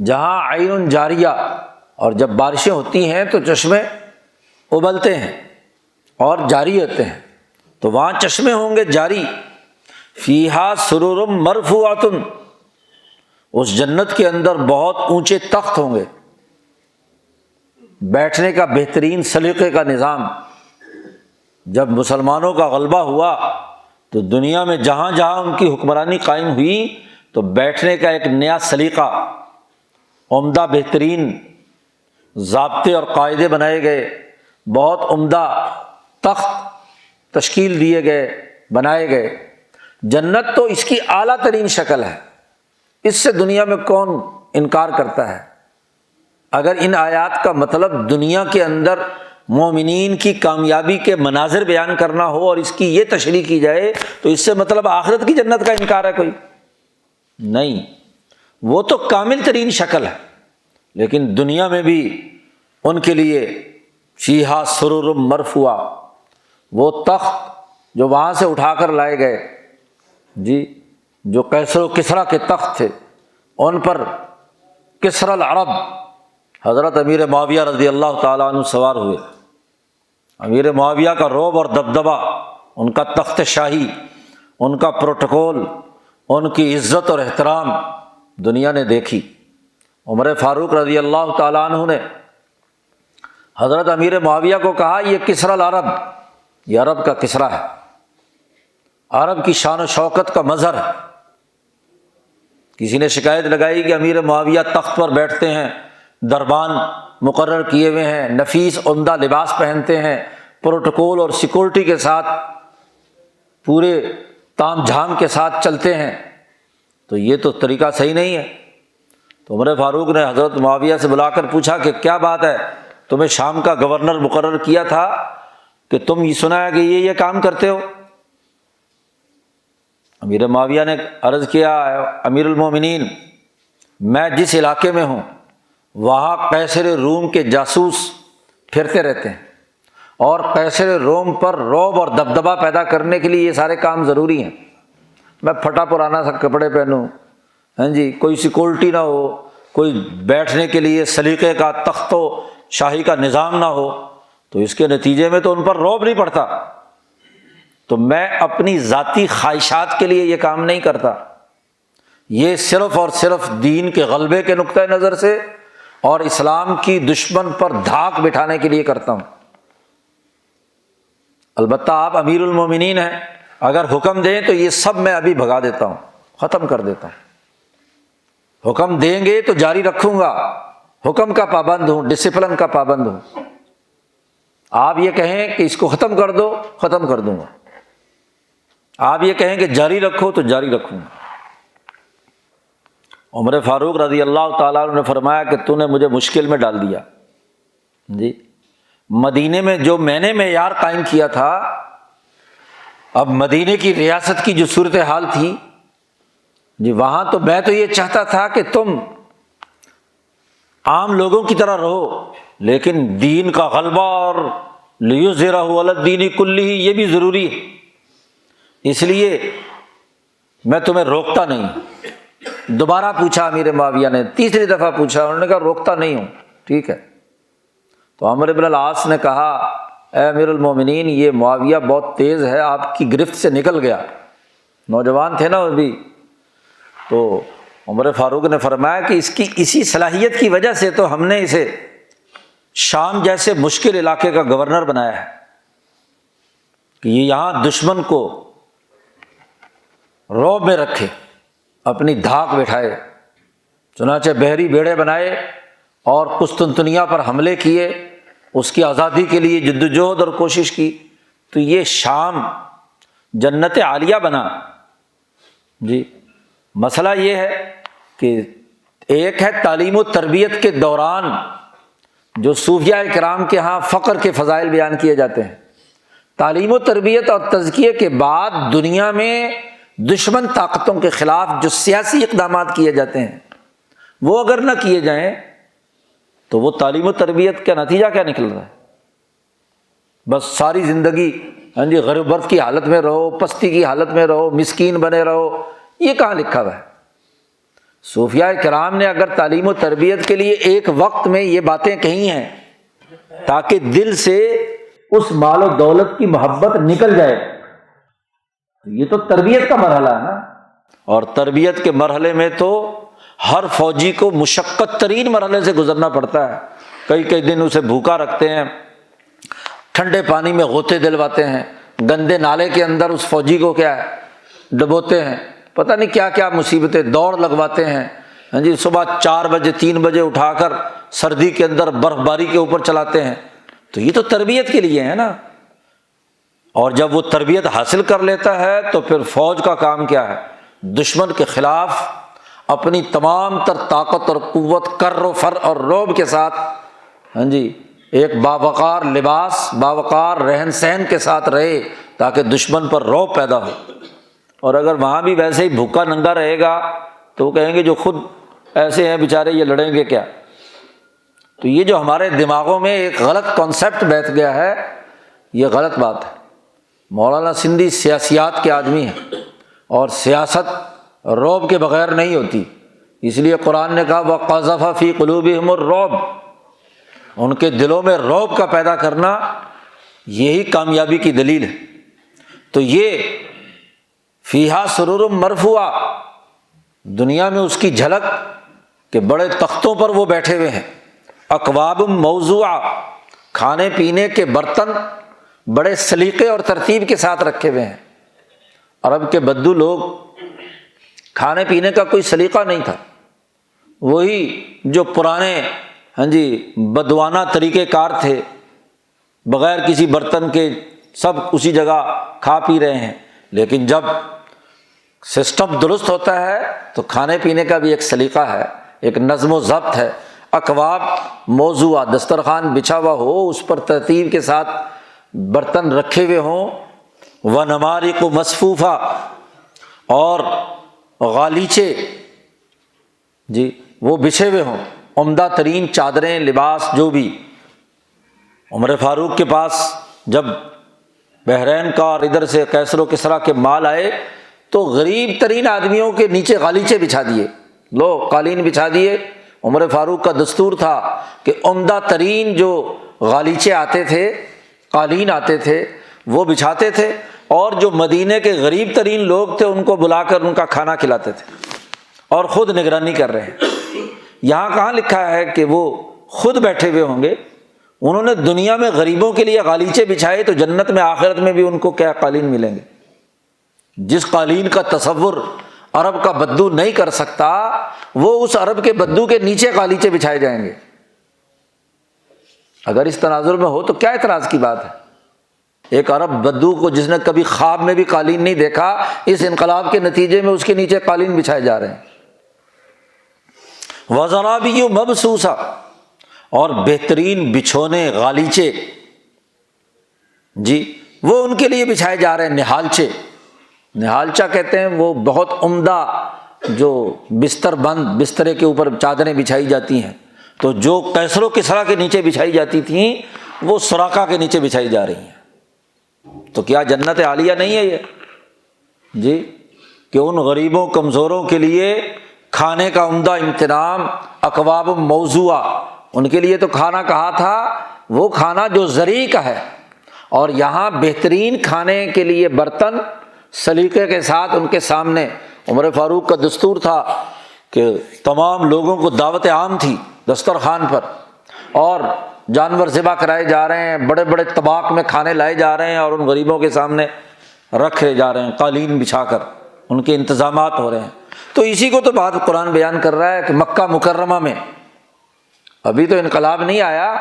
جہاں عین جاریہ، اور جب بارشیں ہوتی ہیں تو چشمے ابلتے ہیں اور جاری ہوتے ہیں، تو وہاں چشمے ہوں گے جاری۔ فیہا سرر مرفوعۃ، اس جنت کے اندر بہت اونچے تخت ہوں گے، بیٹھنے کا بہترین سلیقے کا نظام۔ جب مسلمانوں کا غلبہ ہوا تو دنیا میں جہاں جہاں ان کی حکمرانی قائم ہوئی تو بیٹھنے کا ایک نیا سلیقہ، عمدہ بہترین ضابطے اور قاعدے بنائے گئے، بہت عمدہ تخت تشکیل دیے گئے، بنائے گئے۔ جنت تو اس کی اعلیٰ ترین شکل ہے، اس سے دنیا میں کون انکار کرتا ہے؟ اگر ان آیات کا مطلب دنیا کے اندر مومنین کی کامیابی کے مناظر بیان کرنا ہو اور اس کی یہ تشریح کی جائے تو اس سے مطلب آخرت کی جنت کا انکار ہے کوئی؟ نہیں، وہ تو کامل ترین شکل ہے، لیکن دنیا میں بھی ان کے لیے فیہا سرر مرفوعہ، وہ تخت جو وہاں سے اٹھا کر لائے گئے، جی، جو قیصر و کسریٰ کے تخت تھے، ان پر کسریٰ العرب حضرت امیر معاویہ رضی اللہ تعالیٰ عنہ سوار ہوئے۔ امیر معاویہ کا رعب اور دبدبہ، ان کا تخت شاہی، ان کا پروٹوکول، ان کی عزت اور احترام دنیا نے دیکھی۔ عمر فاروق رضی اللہ تعالیٰ عنہ نے حضرت امیر معاویہ کو کہا، یہ کسریٰ العرب، یہ عرب کا کسریٰ ہے، عرب کی شان و شوکت کا مظہر ہے۔ کسی نے شکایت لگائی کہ امیر معاویہ تخت پر بیٹھتے ہیں، دربان مقرر کیے ہوئے ہیں، نفیس عمدہ لباس پہنتے ہیں، پروٹوکول اور سیکورٹی کے ساتھ پورے تام جھام کے ساتھ چلتے ہیں، تو یہ تو طریقہ صحیح نہیں ہے۔ تو عمر فاروق نے حضرت معاویہ سے بلا کر پوچھا کہ کیا بات ہے، تمہیں شام کا گورنر مقرر کیا تھا کہ تم یہ سنا ہے کہ یہ کام کرتے ہو؟ امیر معاویہ نے عرض کیا، امیر المومنین، میں جس علاقے میں ہوں وہاں قیصر روم کے جاسوس پھرتے رہتے ہیں، اور قیصر روم پر رعب اور دبدبہ پیدا کرنے کے لیے یہ سارے کام ضروری ہیں۔ میں پھٹا پرانا سا کپڑے پہنوں، ہاں جی، کوئی سیکورٹی نہ ہو، کوئی بیٹھنے کے لیے سلیقے کا تخت و شاہی کا نظام نہ ہو، تو اس کے نتیجے میں تو ان پر رعب نہیں پڑتا۔ تو میں اپنی ذاتی خواہشات کے لیے یہ کام نہیں کرتا، یہ صرف اور صرف دین کے غلبے کے نقطۂ نظر سے اور اسلام کی دشمن پر دھاک بٹھانے کے لیے کرتا ہوں۔ البتہ آپ امیر المومنین ہیں، اگر حکم دیں تو یہ سب میں ابھی بھگا دیتا ہوں، ختم کر دیتا ہوں۔ حکم دیں گے تو جاری رکھوں گا، حکم کا پابند ہوں، ڈسپلن کا پابند ہوں۔ آپ یہ کہیں کہ اس کو ختم کر دو، ختم کر دوں گا۔ آپ یہ کہیں کہ جاری رکھو تو جاری رکھوں گا۔ عمر فاروق رضی اللہ تعالیٰ عنہ نے فرمایا کہ تو نے مجھے مشکل میں ڈال دیا، جی، مدینے میں جو میں نے معیار قائم کیا تھا، اب مدینے کی ریاست کی جو صورتحال تھی، جی، وہاں تو میں تو یہ چاہتا تھا کہ تم عام لوگوں کی طرح رہو، لیکن دین کا غلبہ اور لیظہرہ علی الدین کلہ یہ بھی ضروری ہے، اس لیے میں تمہیں روکتا نہیں۔ دوبارہ پوچھا امیر معاویہ نے، تیسری دفعہ پوچھا، انہوں نے کہا روکتا نہیں ہوں، ٹھیک ہے۔ تو عمرو بن العاص نے کہا، اے امیر المومنین، یہ معاویہ بہت تیز ہے، آپ کی گرفت سے نکل گیا، نوجوان تھے نا وہ بھی۔ تو عمر فاروق نے فرمایا کہ اس کی اسی صلاحیت کی وجہ سے تو ہم نے اسے شام جیسے مشکل علاقے کا گورنر بنایا ہے کہ یہ یہاں دشمن کو رعب میں رکھے، اپنی دھاک بٹھائے۔ چنانچہ بحری بیڑے بنائے اور قسطنطنیہ پر حملے کیے، اس کی آزادی کے لیے جدوجہد اور کوشش کی، تو یہ شام جنت عالیہ بنا۔ جی، مسئلہ یہ ہے کہ ایک ہے تعلیم و تربیت کے دوران جو صوفیہ کرام کے ہاں فقر کے فضائل بیان کیے جاتے ہیں، تعلیم و تربیت اور تزکیے کے بعد دنیا میں دشمن طاقتوں کے خلاف جو سیاسی اقدامات کیے جاتے ہیں، وہ اگر نہ کیے جائیں تو وہ تعلیم و تربیت کا نتیجہ کیا نکل رہا ہے؟ بس ساری زندگی ہاں جی غربت کی حالت میں رہو، پستی کی حالت میں رہو، مسکین بنے رہو، یہ کہاں لکھا ہوا ہے؟ صوفیاء کرام نے اگر تعلیم و تربیت کے لیے ایک وقت میں یہ باتیں کہی ہیں تاکہ دل سے اس مال و دولت کی محبت نکل جائے، یہ تو تربیت کا مرحلہ ہے نا۔ اور تربیت کے مرحلے میں تو ہر فوجی کو مشقت ترین مرحلے سے گزرنا پڑتا ہے، کئی کئی دن اسے بھوکا رکھتے ہیں، ٹھنڈے پانی میں غوطے دلواتے ہیں، گندے نالے کے اندر اس فوجی کو کیا ہے ڈبوتے ہیں، پتہ نہیں کیا کیا مصیبتیں، دوڑ لگواتے ہیں، ہاں جی صبح 4 بجے 3 بجے اٹھا کر سردی کے اندر برف باری کے اوپر چلاتے ہیں، تو یہ تو تربیت کے لیے ہے نا۔ اور جب وہ تربیت حاصل کر لیتا ہے تو پھر فوج کا کام کیا ہے؟ دشمن کے خلاف اپنی تمام تر طاقت اور قوت، کر و فر اور رعب کے ساتھ ہاں جی ایک باوقار لباس، باوقار رہن سہن کے ساتھ رہے تاکہ دشمن پر رعب پیدا ہو۔ اور اگر وہاں بھی ویسے ہی بھوکا ننگا رہے گا تو وہ کہیں گے جو خود ایسے ہیں بیچارے یہ لڑیں گے کیا؟ تو یہ جو ہمارے دماغوں میں ایک غلط کانسیپٹ بیٹھ گیا ہے، یہ غلط بات ہے۔ مولانا سندھی سیاسیات کے آدمی ہیں اور سیاست رعب کے بغیر نہیں ہوتی، اس لیے قرآن نے کہا وَقَذَفَ فِي قُلُوبِهِمُ الرُّعْبَ، ان کے دلوں میں رعب کا پیدا کرنا یہی کامیابی کی دلیل ہے۔ تو یہ فیہا سرور مرفوعہ، دنیا میں اس کی جھلک کہ بڑے تختوں پر وہ بیٹھے ہوئے ہیں، اکواب موضوعہ، کھانے پینے کے برتن بڑے سلیقے اور ترتیب کے ساتھ رکھے ہوئے ہیں۔ عرب کے بدو لوگ کھانے پینے کا کوئی سلیقہ نہیں تھا، وہی جو پرانے ہاں جی بدوانہ طریقہ کار تھے، بغیر کسی برتن کے سب اسی جگہ کھا پی رہے ہیں۔ لیکن جب سسٹم درست ہوتا ہے تو کھانے پینے کا بھی ایک سلیقہ ہے، ایک نظم و ضبط ہے۔ اکواب موضوعہ، دسترخوان بچھا ہوا ہو، اس پر ترتیب کے ساتھ برتن رکھے ہوئے ہوں، ونمارق مصفوفہ، اور غالیچے جی وہ بچھے ہوئے ہوں، عمدہ ترین چادریں، لباس جو بھی۔ عمر فاروق کے پاس جب بحرین کا اور ادھر سے کیسر و کسریٰ کے مال آئے تو غریب ترین آدمیوں کے نیچے غالیچے بچھا دیے، لو قالین بچھا دیے۔ عمر فاروق کا دستور تھا کہ عمدہ ترین جو غالیچے آتے تھے، قالین آتے تھے، وہ بچھاتے تھے، اور جو مدینے کے غریب ترین لوگ تھے ان کو بلا کر ان کا کھانا کھلاتے تھے، اور خود نگرانی کر رہے ہیں۔ یہاں کہاں لکھا ہے کہ وہ خود بیٹھے ہوئے ہوں گے؟ انہوں نے دنیا میں غریبوں کے لیے غالیچے بچھائے تو جنت میں آخرت میں بھی ان کو کیا قالین ملیں گے؟ جس قالین کا تصور عرب کا بدو نہیں کر سکتا، وہ اس عرب کے بدو کے نیچے غالیچے بچھائے جائیں گے۔ اگر اس تناظر میں ہو تو کیا اعتراض کی بات ہے؟ ایک عرب بدو کو جس نے کبھی خواب میں بھی قالین نہیں دیکھا، اس انقلاب کے نتیجے میں اس کے نیچے قالین بچھائے جا رہے ہیں۔ وَزَرَابِيُّ مَبْثُوثَةٌ، اور بہترین بچھونے، غالیچے جی وہ ان کے لیے بچھائے جا رہے ہیں۔ نہالچے، نہالچہ کہتے ہیں وہ بہت عمدہ جو بستر بند بسترے کے اوپر چادریں بچھائی جاتی ہیں، تو جو کیسر و کسریٰ کے نیچے بچھائی جاتی تھیں وہ سراقہ کے نیچے بچھائی جا رہی ہیں۔ تو کیا جنت عالیہ نہیں ہے یہ جی کہ ان غریبوں کمزوروں کے لیے کھانے کا عمدہ انتظام، اکواب موضوعہ، ان کے لیے تو کھانا کہا تھا وہ کھانا جو زرعی کا ہے، اور یہاں بہترین کھانے کے لیے برتن سلیقے کے ساتھ ان کے سامنے۔ عمر فاروق کا دستور تھا کہ تمام لوگوں کو دعوت عام تھی دسترخوان پر، اور جانور ذبح کرائے جا رہے ہیں، بڑے بڑے طباق میں کھانے لائے جا رہے ہیں اور ان غریبوں کے سامنے رکھے جا رہے ہیں، قالین بچھا کر ان کے انتظامات ہو رہے ہیں۔ تو اسی کو تو بات قرآن بیان کر رہا ہے کہ مکہ مکرمہ میں ابھی تو انقلاب نہیں آیا،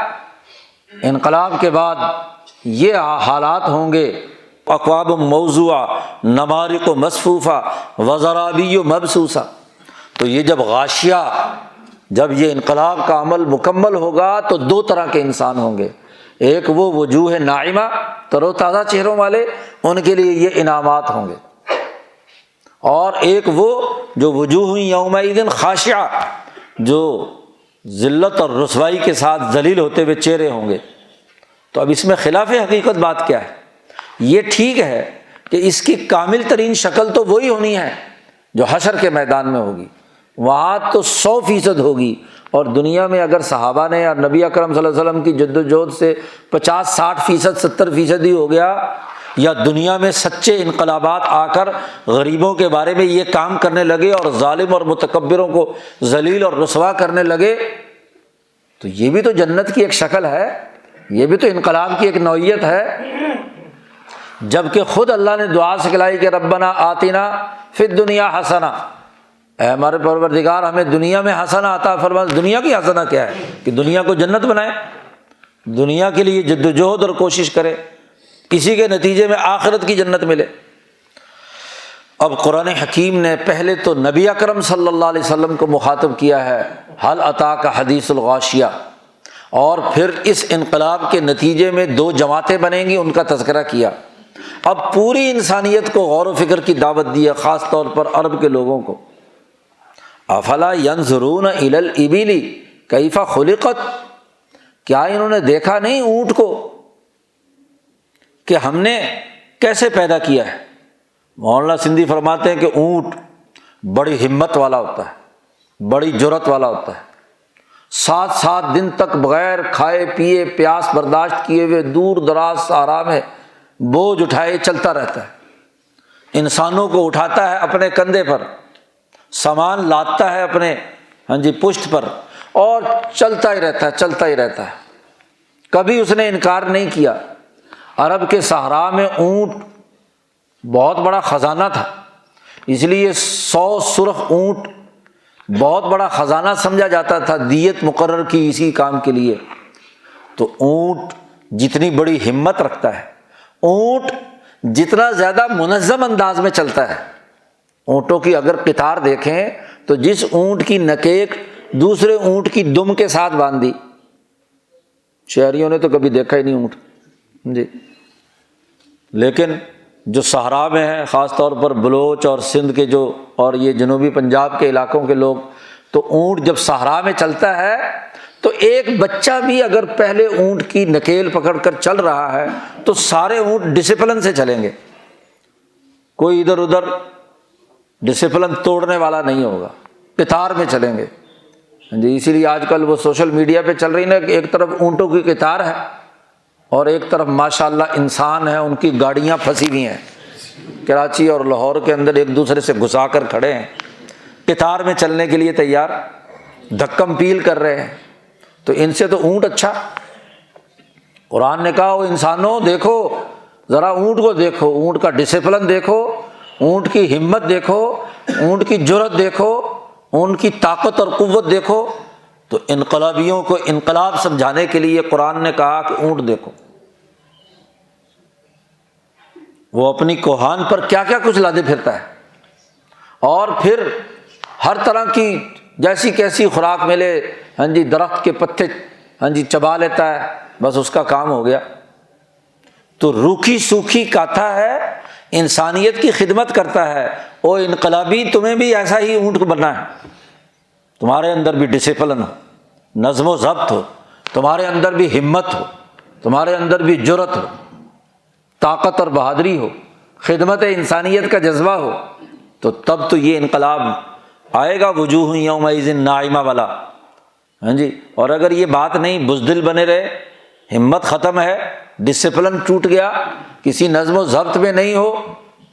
انقلاب کے بعد یہ حالات ہوں گے، اکواب موضوعہ، نمارق مصفوفہ، وزرابی مبثوثہ۔ تو یہ جب غاشیہ، جب یہ انقلاب کا عمل مکمل ہوگا تو دو طرح کے انسان ہوں گے، ایک وہ وجوہ ناعمہ، تر و تازہ چہروں والے، ان کے لیے یہ انعامات ہوں گے، اور ایک وہ جو وجوہ یومئذ خاشعہ، جو ذلت اور رسوائی کے ساتھ ذلیل ہوتے ہوئے چہرے ہوں گے۔ تو اب اس میں خلاف حقیقت بات کیا ہے؟ یہ ٹھیک ہے کہ اس کی کامل ترین شکل تو وہی ہونی ہے جو حشر کے میدان میں ہوگی، وہاں تو 100% ہوگی، اور دنیا میں اگر صحابہ نے اور نبی اکرم صلی اللہ علیہ وسلم کی جد و جہد سے 50-60%، 70% ہی ہو گیا، یا دنیا میں سچے انقلابات آ کر غریبوں کے بارے میں یہ کام کرنے لگے اور ظالم اور متکبروں کو ذلیل اور رسوا کرنے لگے، تو یہ بھی تو جنت کی ایک شکل ہے، یہ بھی تو انقلاب کی ایک نوعیت ہے۔ جبکہ خود اللہ نے دعا سکھلائی کہ ربنا آتنا فی الدنیا حسنہ، اے ہمارے پروردگار ہمیں دنیا میں حسنہ عطا فرما۔ دنیا کی حسنہ کیا ہے کہ دنیا کو جنت بنائے، دنیا کے لیے جد و جہد اور کوشش کرے، اسی کے نتیجے میں آخرت کی جنت ملے۔ اب قرآن حکیم نے پہلے تو نبی اکرم صلی اللہ علیہ وسلم کو مخاطب کیا ہے، حل اتاک حدیث الغاشیہ، اور پھر اس انقلاب کے نتیجے میں 2 جماعتیں بنیں گی، ان کا تذکرہ کیا۔ اب پوری انسانیت کو غور و فکر کی دعوت دی ہے، خاص طور پر عرب کے لوگوں کو۔ افلا ینظرون الی الابل کیف خلقت، کیا انہوں نے دیکھا نہیں اونٹ کو کہ ہم نے کیسے پیدا کیا ہے؟ مولانا سندھی فرماتے ہیں کہ اونٹ بڑی ہمت والا ہوتا ہے، بڑی جرأت والا ہوتا ہے، 7 دن تک بغیر کھائے پیے پیاس برداشت کیے ہوئے دور دراز صحرا میں بوجھ اٹھائے چلتا رہتا ہے، انسانوں کو اٹھاتا ہے اپنے کندھے پر، سامان لادتا ہے اپنے پشت پر، اور چلتا ہی رہتا ہے، کبھی اس نے انکار نہیں کیا۔ عرب کے صحرا میں اونٹ بہت بڑا خزانہ تھا، اس لیے 100 سرخ اونٹ بہت بڑا خزانہ سمجھا جاتا تھا، دیت مقرر کی اسی کام کے لیے۔ تو اونٹ جتنی بڑی ہمت رکھتا ہے، اونٹ جتنا زیادہ منظم انداز میں چلتا ہے، اونٹوں کی اگر قطار دیکھیں تو جس اونٹ کی نکیک دوسرے اونٹ کی دم کے ساتھ باندھی، شہریوں نے تو کبھی دیکھا ہی نہیں اونٹ جی، لیکن جو صحرا میں ہے، خاص طور پر بلوچ اور سندھ کے جو اور یہ جنوبی پنجاب کے علاقوں کے لوگ، تو اونٹ جب صحرا میں چلتا ہے تو ایک بچہ بھی اگر پہلے اونٹ کی نکیل پکڑ کر چل رہا ہے تو سارے اونٹ ڈسپلن سے چلیں گے، کوئی ادھر ادھر ڈسپلن توڑنے والا نہیں ہوگا، قطار میں چلیں گے جی۔ اسی لیے آج کل وہ سوشل میڈیا پہ چل رہی نا کہ ایک طرف اونٹوں کی قطار ہے اور ایک طرف ماشاءاللہ انسان ہیں، ان کی گاڑیاں پھنسی ہوئی ہیں، کراچی اور لاہور کے اندر ایک دوسرے سے گھسا کر کھڑے ہیں، قطار میں چلنے کے لیے تیار، دھکم پیل کر رہے ہیں۔ تو ان سے تو اونٹ اچھا۔ قرآن نے کہا وہ انسانوں دیکھو ذرا اونٹ کو دیکھو، اونٹ کا ڈسپلن دیکھو، اونٹ کی ہمت دیکھو، اونٹ کی جرأت دیکھو، اونٹ کی طاقت اور قوت دیکھو۔ تو انقلابیوں کو انقلاب سمجھانے کے لیے قرآن نے کہا کہ اونٹ دیکھو، وہ اپنی کوہان پر کیا کیا کچھ لادے پھرتا ہے، اور پھر ہر طرح کی جیسی کیسی خوراک ملے درخت کے پتے چبا لیتا ہے، بس اس کا کام ہو گیا۔ تو روکھی سوکھی کاتھا ہے، انسانیت کی خدمت کرتا ہے۔ او انقلابی، تمہیں بھی ایسا ہی اونٹ بننا ہے، تمہارے اندر بھی ڈسپلن ہو، نظم و ضبط ہو، تمہارے اندر بھی ہمت ہو، تمہارے اندر بھی جرأت ہو، طاقت اور بہادری ہو، خدمت انسانیت کا جذبہ ہو، تو تب تو یہ انقلاب آئے گا، وجوہ یومئذ ناعمہ والا۔ اور اگر یہ بات نہیں، بزدل بنے رہے، ہمت ختم ہے، ڈسپلن ٹوٹ گیا، کسی نظم و ضبط میں نہیں ہو،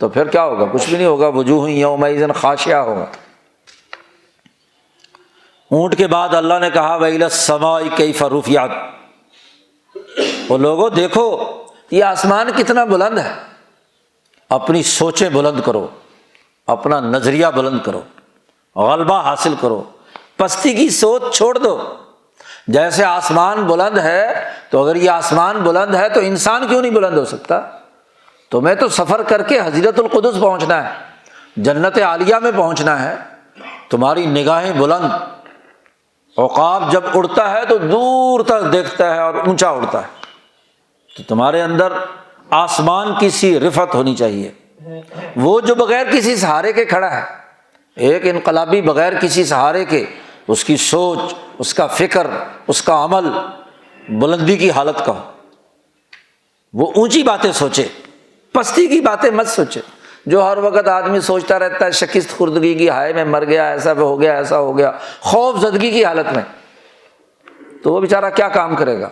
تو پھر کیا ہوگا؟ کچھ بھی نہیں ہوگا، وجوہ یومئذ خاشعہ ہوگا۔ اونٹ کے بعد اللہ نے کہا وَإِلَى السَّمَاءِ كَيْفَ رُفِعَتْ، وہ لوگوں دیکھو یہ آسمان کتنا بلند ہے، اپنی سوچیں بلند کرو، اپنا نظریہ بلند کرو، غلبہ حاصل کرو، پستی کی سوچ چھوڑ دو۔ جیسے آسمان بلند ہے تو اگر یہ آسمان بلند ہے تو انسان کیوں نہیں بلند ہو سکتا؟ تمہیں تو سفر کر کے حضرت القدس پہنچنا ہے، جنت عالیہ میں پہنچنا ہے، تمہاری نگاہیں بلند، عقاب جب اڑتا ہے تو دور تک دیکھتا ہے اور اونچا اڑتا ہے، تو تمہارے اندر آسمان کی سی رفعت ہونی چاہیے۔ وہ جو بغیر کسی سہارے کے کھڑا ہے، ایک انقلابی بغیر کسی سہارے کے، اس کی سوچ، اس کا فکر، اس کا عمل بلندی کی حالت کا ہو، وہ اونچی باتیں سوچے، پستی کی باتیں مت سوچے، جو ہر وقت آدمی سوچتا رہتا ہے شکست خوردگی کی، ہائے میں مر گیا، ایسا ہو گیا، ایسا ہو گیا، خوف زدگی کی حالت میں، تو وہ بیچارہ کیا کام کرے گا؟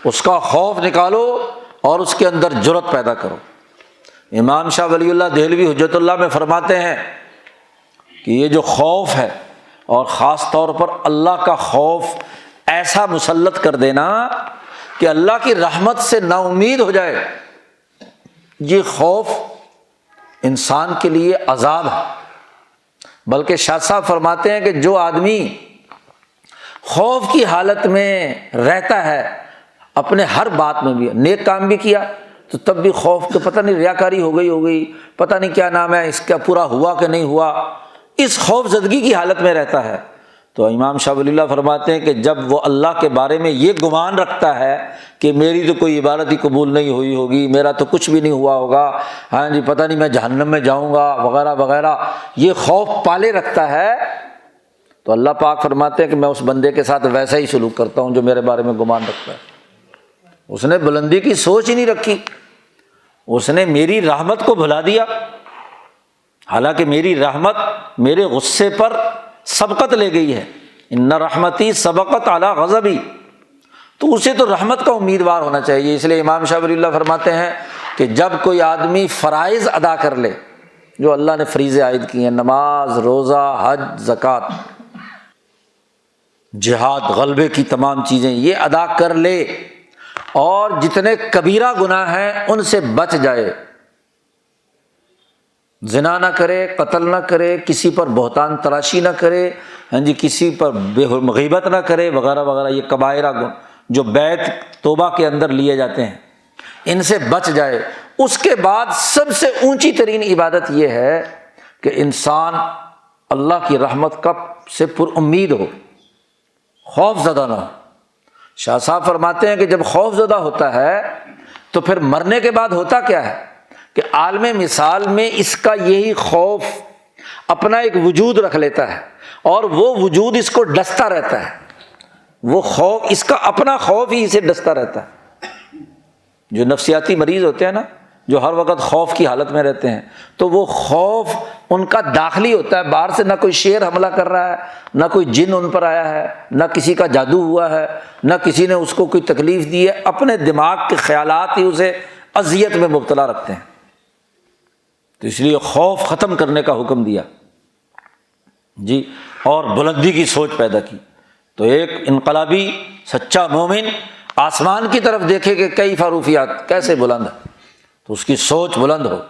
اس کا خوف نکالو اور اس کے اندر جرأت پیدا کرو۔ امام شاہ ولی اللہ دہلوی حجت اللہ میں فرماتے ہیں کہ یہ جو خوف ہے، اور خاص طور پر اللہ کا خوف ایسا مسلط کر دینا کہ اللہ کی رحمت سے نا امید ہو جائے، یہ خوف انسان کے لیے عذاب ہے۔ بلکہ شاہ صاحب فرماتے ہیں کہ جو آدمی خوف کی حالت میں رہتا ہے، اپنے ہر بات میں بھی، نیک کام بھی کیا تو تب بھی خوف کہ پتہ نہیں ریاکاری ہو گئی، پتہ نہیں کیا نام ہے اس کا، پورا ہوا کہ نہیں ہوا، اس خوف زدگی کی حالت میں رہتا ہے۔ تو امام شاہ ولی اللہ فرماتے ہیں کہ جب وہ اللہ کے بارے میں یہ گمان رکھتا ہے کہ میری تو کوئی عبادت ہی قبول نہیں ہوئی ہوگی، میرا تو کچھ بھی نہیں ہوا ہوگا، ہاں جی پتہ نہیں میں جہنم میں جاؤں گا وغیرہ وغیرہ، یہ خوف پالے رکھتا ہے، تو اللہ پاک فرماتے ہیں کہ میں اس بندے کے ساتھ ویسا ہی سلوک کرتا ہوں جو میرے بارے میں گمان رکھتا ہے۔ اس نے بلندی کی سوچ ہی نہیں رکھی، اس نے میری رحمت کو بھلا دیا، حالانکہ میری رحمت میرے غصے پر سبقت لے گئی ہے، ان رحمتی سبقت علی غضبی، تو اسے تو رحمت کا امیدوار ہونا چاہیے۔ اس لیے امام شاہ ولی اللہ فرماتے ہیں کہ جب کوئی آدمی فرائض ادا کر لے، جو اللہ نے فریضے عائد کیے ہیں، نماز، روزہ، حج، زکوٰۃ، جہاد، غلبے کی تمام چیزیں یہ ادا کر لے، اور جتنے کبیرہ گناہ ہیں ان سے بچ جائے، زنا نہ کرے، قتل نہ کرے، کسی پر بہتان تراشی نہ کرے، ہاں جی کسی پر غیبت نہ کرے وغیرہ وغیرہ، یہ کبائرہ جو بیت توبہ کے اندر لیے جاتے ہیں، ان سے بچ جائے، اس کے بعد سب سے اونچی ترین عبادت یہ ہے کہ انسان اللہ کی رحمت کا سے پر امید ہو، خوف زدہ نہ ہو۔ شاہ صاحب فرماتے ہیں کہ جب خوف زدہ ہوتا ہے تو پھر مرنے کے بعد ہوتا کیا ہے کہ عالم مثال میں اس کا یہی خوف اپنا ایک وجود رکھ لیتا ہے، اور وہ وجود اس کو ڈستا رہتا ہے، وہ خوف اس کا اپنا خوف ہی اسے ڈستا رہتا ہے۔ جو نفسیاتی مریض ہوتے ہیں نا، جو ہر وقت خوف کی حالت میں رہتے ہیں، تو وہ خوف ان کا داخلی ہوتا ہے، باہر سے نہ کوئی شیر حملہ کر رہا ہے، نہ کوئی جن ان پر آیا ہے، نہ کسی کا جادو ہوا ہے، نہ کسی نے اس کو کوئی تکلیف دی ہے، اپنے دماغ کے خیالات ہی اسے اذیت میں مبتلا رکھتے ہیں۔ تو اس لیے خوف ختم کرنے کا حکم دیا جی، اور بلندی کی سوچ پیدا کی۔ تو ایک انقلابی سچا مومن آسمان کی طرف دیکھے کہ کئی فروفیات کیسے بلند ہے، تو اس کی سوچ بلند ہو،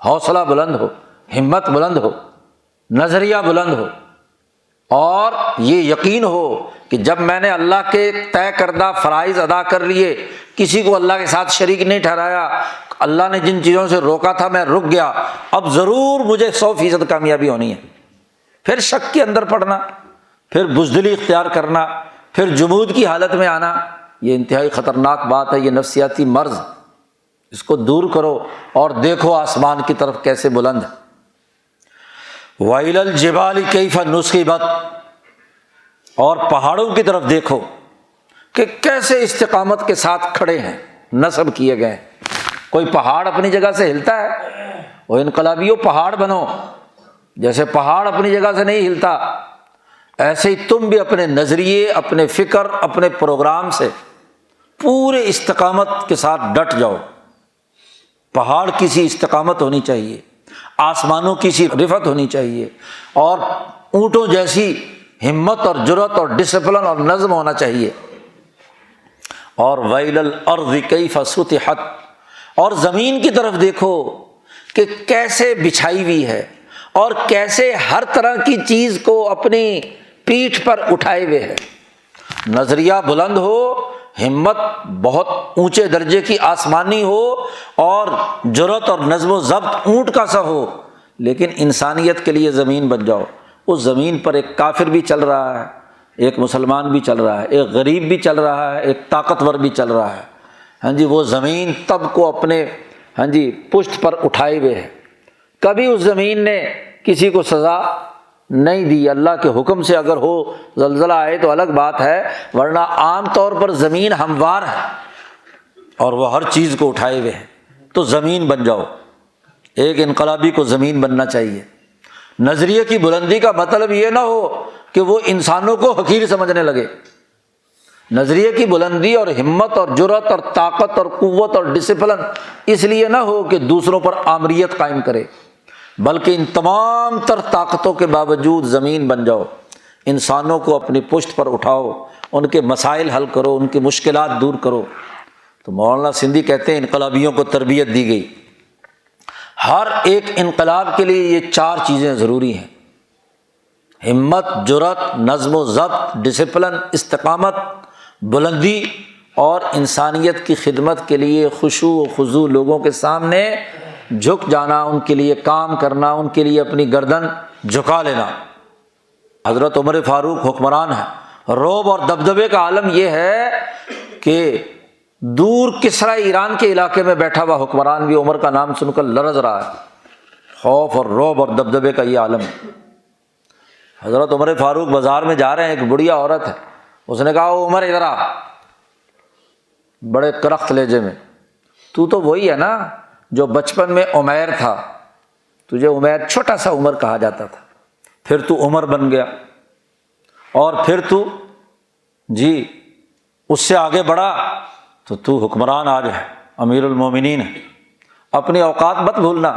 حوصلہ بلند ہو، ہمت بلند ہو، نظریہ بلند ہو، اور یہ یقین ہو کہ جب میں نے اللہ کے طے کردہ فرائض ادا کر لیے، کسی کو اللہ کے ساتھ شریک نہیں ٹھہرایا، اللہ نے جن چیزوں سے روکا تھا میں رک گیا، اب ضرور مجھے 100% کامیابی ہونی ہے۔ پھر شک کے اندر پڑنا، پھر بزدلی اختیار کرنا، پھر جمود کی حالت میں آنا، یہ انتہائی خطرناک بات ہے، یہ نفسیاتی مرض، اس کو دور کرو اور دیکھو آسمان کی طرف کیسے بلند ہے۔ وَإِلَى الْجِبَالِ كَيْفَ نُصِبَتْ، اور پہاڑوں کی طرف دیکھو کہ کیسے استقامت کے ساتھ کھڑے ہیں، نصب کیے گئے ہیں۔ کوئی پہاڑ اپنی جگہ سے ہلتا ہے؟ وہ انقلابیوں پہاڑ بنو، جیسے پہاڑ اپنی جگہ سے نہیں ہلتا، ایسے ہی تم بھی اپنے نظریے، اپنے فکر، اپنے پروگرام سے پورے استقامت کے ساتھ ڈٹ جاؤ۔ پہاڑ کی سی استقامت ہونی چاہیے، آسمانوں کی سی رفعت ہونی چاہیے، اور اونٹوں جیسی ہمت اور جرأت اور ڈسپلن اور نظم ہونا چاہیے۔ اور وَإِلَى الْأَرْضِ كَيْفَ سُطِحَتْ، اور زمین کی طرف دیکھو کہ کیسے بچھائی ہوئی ہے، اور کیسے ہر طرح کی چیز کو اپنی پیٹھ پر اٹھائے ہوئے ہے۔ نظریہ بلند ہو، ہمت بہت اونچے درجے کی آسمانی ہو، اور جرأت اور نظم و ضبط اونٹ کا سا ہو، لیکن انسانیت کے لیے زمین بن جاؤ۔ اس زمین پر ایک کافر بھی چل رہا ہے، ایک مسلمان بھی چل رہا ہے، ایک غریب بھی چل رہا ہے، ایک طاقتور بھی چل رہا ہے، ہاں جی وہ زمین تب کو اپنے ہاں جی پشت پر اٹھائے ہوئے ہے۔ کبھی اس زمین نے کسی کو سزا نہیں دی، اللہ کے حکم سے اگر ہو زلزلہ آئے تو الگ بات ہے، ورنہ عام طور پر زمین ہموار ہے اور وہ ہر چیز کو اٹھائے ہوئے ہے۔ تو زمین بن جاؤ۔ ایک انقلابی کو زمین بننا چاہیے۔ نظریے کی بلندی کا مطلب یہ نہ ہو کہ وہ انسانوں کو حقیر سمجھنے لگے۔ نظریے کی بلندی اور ہمت اور جرأت اور طاقت اور قوت اور ڈسپلن اس لیے نہ ہو کہ دوسروں پر آمریت قائم کرے، بلکہ ان تمام تر طاقتوں کے باوجود زمین بن جاؤ، انسانوں کو اپنی پشت پر اٹھاؤ، ان کے مسائل حل کرو، ان کی مشکلات دور کرو۔ تو مولانا سندھی کہتے ہیں انقلابیوں کو تربیت دی گئی۔ ہر ایک انقلاب کے لیے یہ 4 چیزیں ضروری ہیں: ہمت، جرأت، نظم و ضبط، ڈسپلن، استقامت، بلندی، اور انسانیت کی خدمت کے لیے خشوع و خضوع، لوگوں کے سامنے جھک جانا، ان کے لیے کام کرنا، ان کے لیے اپنی گردن جھکا لینا۔ حضرت عمر فاروق حکمران ہے۔ رعب اور دبدبے کا عالم یہ ہے کہ دور کسرا ایران کے علاقے میں بیٹھا ہوا حکمران بھی عمر کا نام سن کر لرز رہا ہے۔ خوف اور رعب اور دبدبے کا یہ عالم ہے۔ حضرت عمر فاروق بازار میں جا رہے ہیں، ایک بڑھیا عورت ہے، اس نے کہا او عمر ادھر آ، بڑے کرخت لہجے میں، تو وہی ہے نا جو بچپن میں عمیر تھا، تجھے عمیر چھوٹا سا عمر کہا جاتا تھا، پھر تو عمر بن گیا، اور پھر تو اس سے آگے بڑھا تو حکمران آج ہے، امیر المومنین ہے۔ اپنی اوقات مت بھولنا،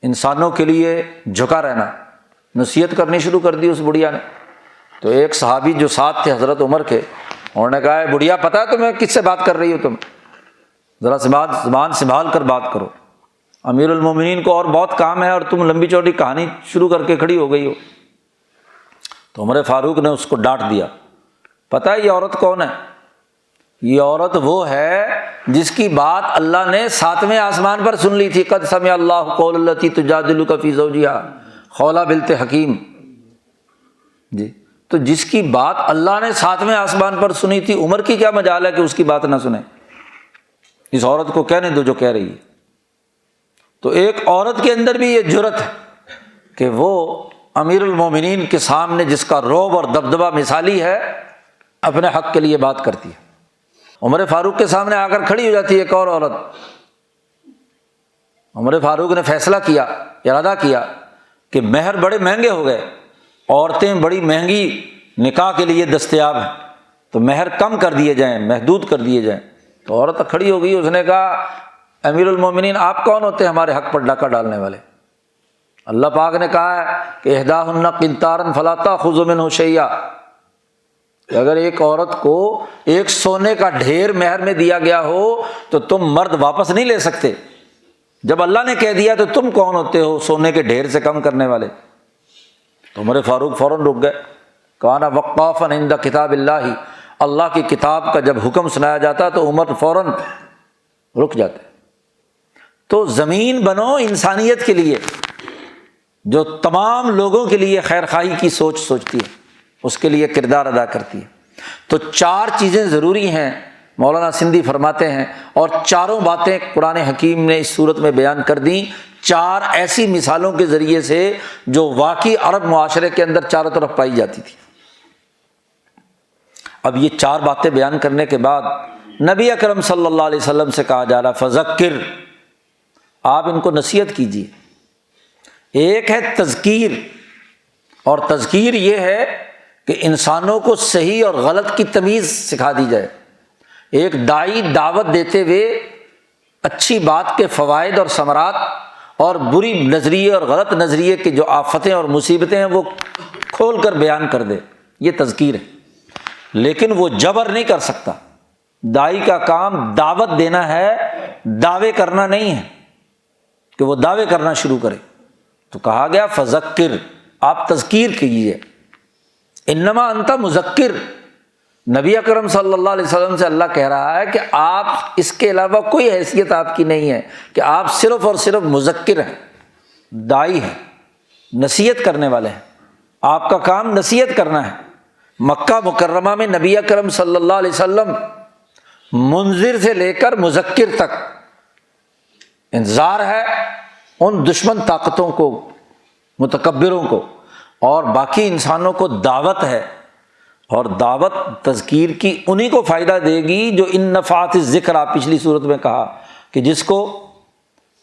انسانوں کے لیے جھکا رہنا۔ نصیحت کرنی شروع کر دی اس بڑھیا نے۔ تو ایک صحابی جو ساتھ تھے حضرت عمر کے، انہوں نے کہا بڑھیا پتہ ہے تمہیں کس سے بات کر رہی ہو، تم ذرا زبان سنبھال کر بات کرو، امیر المومنین کو اور بہت کام ہے اور تم لمبی چوڑی کہانی شروع کر کے کھڑی ہو گئی ہو۔ تو عمر فاروق نے اس کو ڈانٹ دیا۔ پتہ ہے یہ عورت کون ہے؟ یہ عورت وہ ہے جس کی بات اللہ نے 7ویں آسمان پر سن لی تھی، قد سمع اللہ قول التی تجادلک فی زوجہا خولہ بنت حکیم۔ تو جس کی بات اللہ نے 7ویں آسمان پر سنی تھی، عمر کی کیا مجال ہے کہ اس کی بات نہ سنیں؟ اس عورت کو کہنے دو جو کہہ رہی ہے۔ تو ایک عورت کے اندر بھی یہ جرأت ہے کہ وہ امیر المومنین کے سامنے، جس کا رعب اور دبدبہ مثالی ہے، اپنے حق کے لیے بات کرتی ہے۔ عمر فاروق کے سامنے آ کر کھڑی ہو جاتی ہے ایک اور عورت۔ عمر فاروق نے فیصلہ کیا، ارادہ کیا کہ مہر بڑے مہنگے ہو گئے، عورتیں بڑی مہنگی نکاح کے لیے دستیاب ہیں، تو مہر کم کر دیے جائیں، محدود کر دیے جائیں۔ تو عورت کھڑی ہو گئی، اس نے کہا امیر المومنین آپ کون ہوتے ہیں ہمارے حق پر ڈاکہ ڈالنے والے؟ اللہ پاک نے کہا ہے کہ احداہن قنطارا فلا تاخذوا منہ شیئا، کہ اگر ایک عورت کو ایک سونے کا ڈھیر مہر میں دیا گیا ہو تو تم مرد واپس نہیں لے سکتے۔ جب اللہ نے کہہ دیا تو تم کون ہوتے ہو سونے کے ڈھیر سے کم کرنے والے؟ تو عمر فاروق فوراً رک گئے۔ کانا وقافا عند کتاب اللہ، اللہ کی کتاب کا جب حکم سنایا جاتا تو عمر فوراً رک جاتے۔ تو زمین بنو انسانیت کے لیے، جو تمام لوگوں کے لیے خیر خواہی کی سوچ سوچتی ہے، اس کے لیے کردار ادا کرتی ہے۔ تو 4 چیزیں ضروری ہیں، مولانا سندھی فرماتے ہیں، اور چاروں باتیں قرآن حکیم نے اس صورت میں بیان کر دیں، 4 ایسی مثالوں کے ذریعے سے جو واقعی عرب معاشرے کے اندر چاروں طرف پائی جاتی تھی۔ اب یہ 4 باتیں بیان کرنے کے بعد نبی اکرم صلی اللہ علیہ وسلم سے کہا جا رہا فذکر، آپ ان کو نصیحت کیجیے۔ ایک ہے تذکیر، اور تذکیر یہ ہے کہ انسانوں کو صحیح اور غلط کی تمیز سکھا دی جائے۔ ایک داعی دعوت دیتے ہوئے اچھی بات کے فوائد اور ثمرات اور بری نظریے اور غلط نظریے کی جو آفتیں اور مصیبتیں ہیں وہ کھول کر بیان کر دے، یہ تذکیر ہے۔ لیکن وہ جبر نہیں کر سکتا۔ داعی کا کام دعوت دینا ہے، دعوے کرنا نہیں ہے کہ وہ دعوے کرنا شروع کرے۔ تو کہا گیا فذکر، آپ تذکیر کیجیے۔ انما انت مذکر، نبی اکرم صلی اللہ علیہ وسلم سے اللہ کہہ رہا ہے کہ آپ اس کے علاوہ کوئی حیثیت آپ کی نہیں ہے، کہ آپ صرف اور صرف مذکر ہیں، داعی ہیں، نصیحت کرنے والے ہیں۔ آپ کا کام نصیحت کرنا ہے۔ مکہ مکرمہ میں نبی اکرم صلی اللہ علیہ وسلم منذر سے لے کر مذکر تک انذار ہے ان دشمن طاقتوں کو، متکبروں کو، اور باقی انسانوں کو دعوت ہے، اور دعوت تذکیر کی انہی کو فائدہ دے گی جو ان نفعات الذکر، پچھلی صورت میں کہا کہ جس کو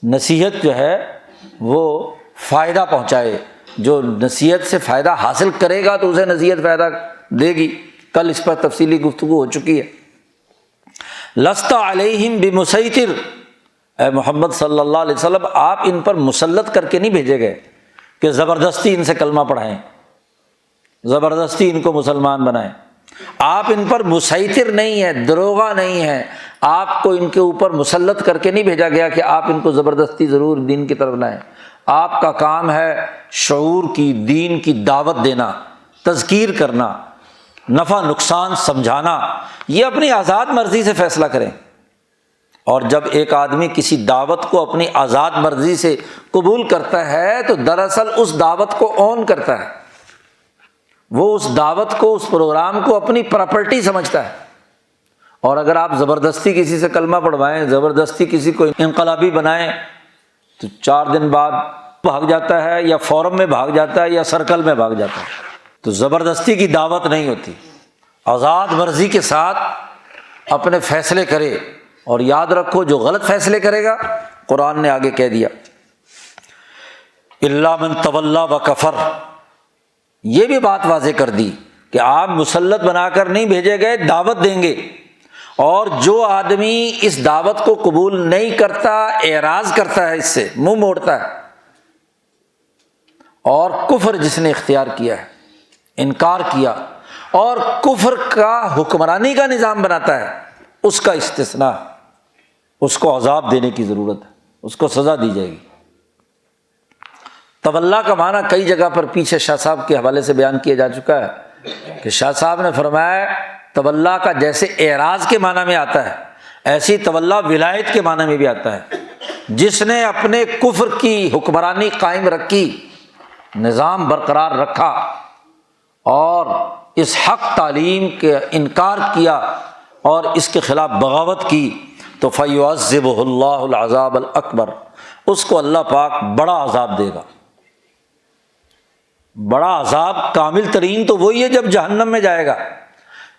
نصیحت جو ہے وہ فائدہ پہنچائے، جو نصیحت سے فائدہ حاصل کرے گا تو اسے نصیحت فائدہ دے گی۔ کل اس پر تفصیلی گفتگو ہو چکی ہے۔ لست علیہم بمسیطر، اے محمد صلی اللہ علیہ وسلم آپ ان پر مسلط کر کے نہیں بھیجے گئے کہ زبردستی ان سے کلمہ پڑھائیں، زبردستی ان کو مسلمان بنائیں۔ آپ ان پر مسیطر نہیں ہیں، دروغہ نہیں ہیں، آپ کو ان کے اوپر مسلط کر کے نہیں بھیجا گیا کہ آپ ان کو زبردستی ضرور دین کی طرف لائیں۔ آپ کا کام ہے شعور کی، دین کی دعوت دینا، تذکیر کرنا، نفع نقصان سمجھانا، یہ اپنی آزاد مرضی سے فیصلہ کریں۔ اور جب ایک آدمی کسی دعوت کو اپنی آزاد مرضی سے قبول کرتا ہے تو دراصل اس دعوت کو اون کرتا ہے، وہ اس دعوت کو، اس پروگرام کو اپنی پراپرٹی سمجھتا ہے۔ اور اگر آپ زبردستی کسی سے کلمہ پڑھوائیں، زبردستی کسی کو انقلابی بنائیں تو 4 دن بعد بھاگ جاتا ہے، یا فورم میں بھاگ جاتا ہے، یا سرکل میں بھاگ جاتا ہے۔ تو زبردستی کی دعوت نہیں ہوتی، آزاد مرضی کے ساتھ اپنے فیصلے کرے۔ اور یاد رکھو جو غلط فیصلے کرے گا، قرآن نے آگے کہہ دیا الا من تولی و کفر، یہ بھی بات واضح کر دی کہ آپ مسلط بنا کر نہیں بھیجے گئے، دعوت دیں گے۔ اور جو آدمی اس دعوت کو قبول نہیں کرتا، اعراض کرتا ہے، اس سے منہ موڑتا ہے، اور کفر جس نے اختیار کیا ہے، انکار کیا اور کفر کا حکمرانی کا نظام بناتا ہے، اس کا استثناء، اس کو عذاب دینے کی ضرورت ہے، اس کو سزا دی جائے گی۔ تولا کا معنی کئی جگہ پر پیچھے شاہ صاحب کے حوالے سے بیان کیا جا چکا ہے کہ شاہ صاحب نے فرمایا تولا کا جیسے اعراض کے معنی میں آتا ہے، ایسی تولا ولایت کے معنی میں بھی آتا ہے۔ جس نے اپنے کفر کی حکمرانی قائم رکھی، نظام برقرار رکھا اور اس حق تعلیم کے انکار کیا اور اس کے خلاف بغاوت کی، تو فَيُعَذِّبُهُ اللَّهُ الْعَذَابَ الْأَكْبَرَ، اس کو اللہ پاک بڑا عذاب دے گا۔ بڑا عذاب کامل ترین تو وہی ہے جب جہنم میں جائے گا،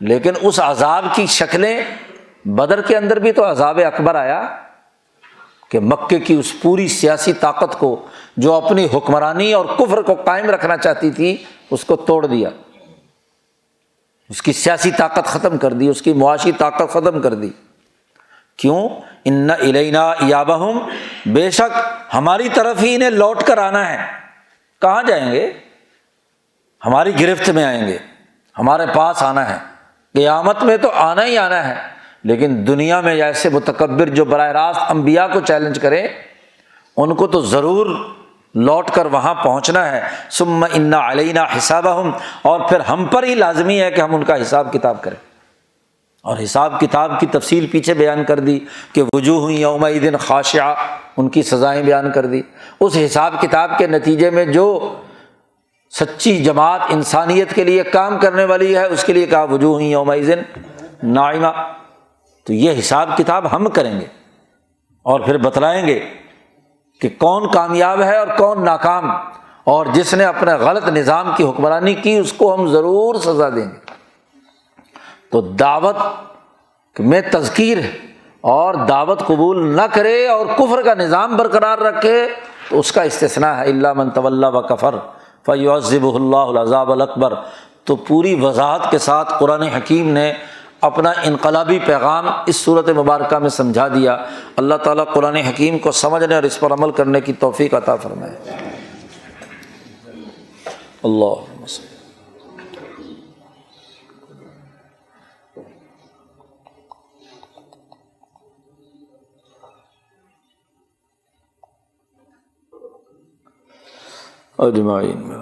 لیکن اس عذاب کی شکلیں، بدر کے اندر بھی تو عذاب اکبر آیا کہ مکے کی اس پوری سیاسی طاقت کو جو اپنی حکمرانی اور کفر کو قائم رکھنا چاہتی تھی، اس کو توڑ دیا، اس کی سیاسی طاقت ختم کر دی، اس کی معاشی طاقت ختم کر دی۔ کیوں؟ ان الینا ایابہم، بے شک ہماری طرف ہی انہیں لوٹ کر آنا ہے۔ کہاں جائیں گے؟ ہماری گرفت میں آئیں گے، ہمارے پاس آنا ہے۔ قیامت میں تو آنا ہی آنا ہے، لیکن دنیا میں ایسے متکبر جو براہ راست انبیاء کو چیلنج کرے، ان کو تو ضرور لوٹ کر وہاں پہنچنا ہے۔ ثم ان علینا حسابہم، اور پھر ہم پر ہی لازمی ہے کہ ہم ان کا حساب کتاب کریں۔ اور حساب کتاب کی تفصیل پیچھے بیان کر دی کہ وجوہ یومئذ خاشعہ، ان کی سزائیں بیان کر دی۔ اس حساب کتاب کے نتیجے میں جو سچی جماعت انسانیت کے لیے کام کرنے والی ہے، اس کے لیے کہا وجوہ یومئذ ناعمہ۔ تو یہ حساب کتاب ہم کریں گے اور پھر بتلائیں گے کہ کون کامیاب ہے اور کون ناکام، اور جس نے اپنے غلط نظام کی حکمرانی کی اس کو ہم ضرور سزا دیں گے۔ تو دعوت میں تذکیر ہے، اور دعوت قبول نہ کرے اور کفر کا نظام برقرار رکھے تو اس کا استثناء ہے الا من تولی و کفر فیعذبہ اللہ العذاب الاکبر۔ تو پوری وضاحت کے ساتھ قرآن حکیم نے اپنا انقلابی پیغام اس صورت مبارکہ میں سمجھا دیا۔ اللہ تعالیٰ قرآن حکیم کو سمجھنے اور اس پر عمل کرنے کی توفیق عطا فرمائے۔ اللہم صل اجمعین۔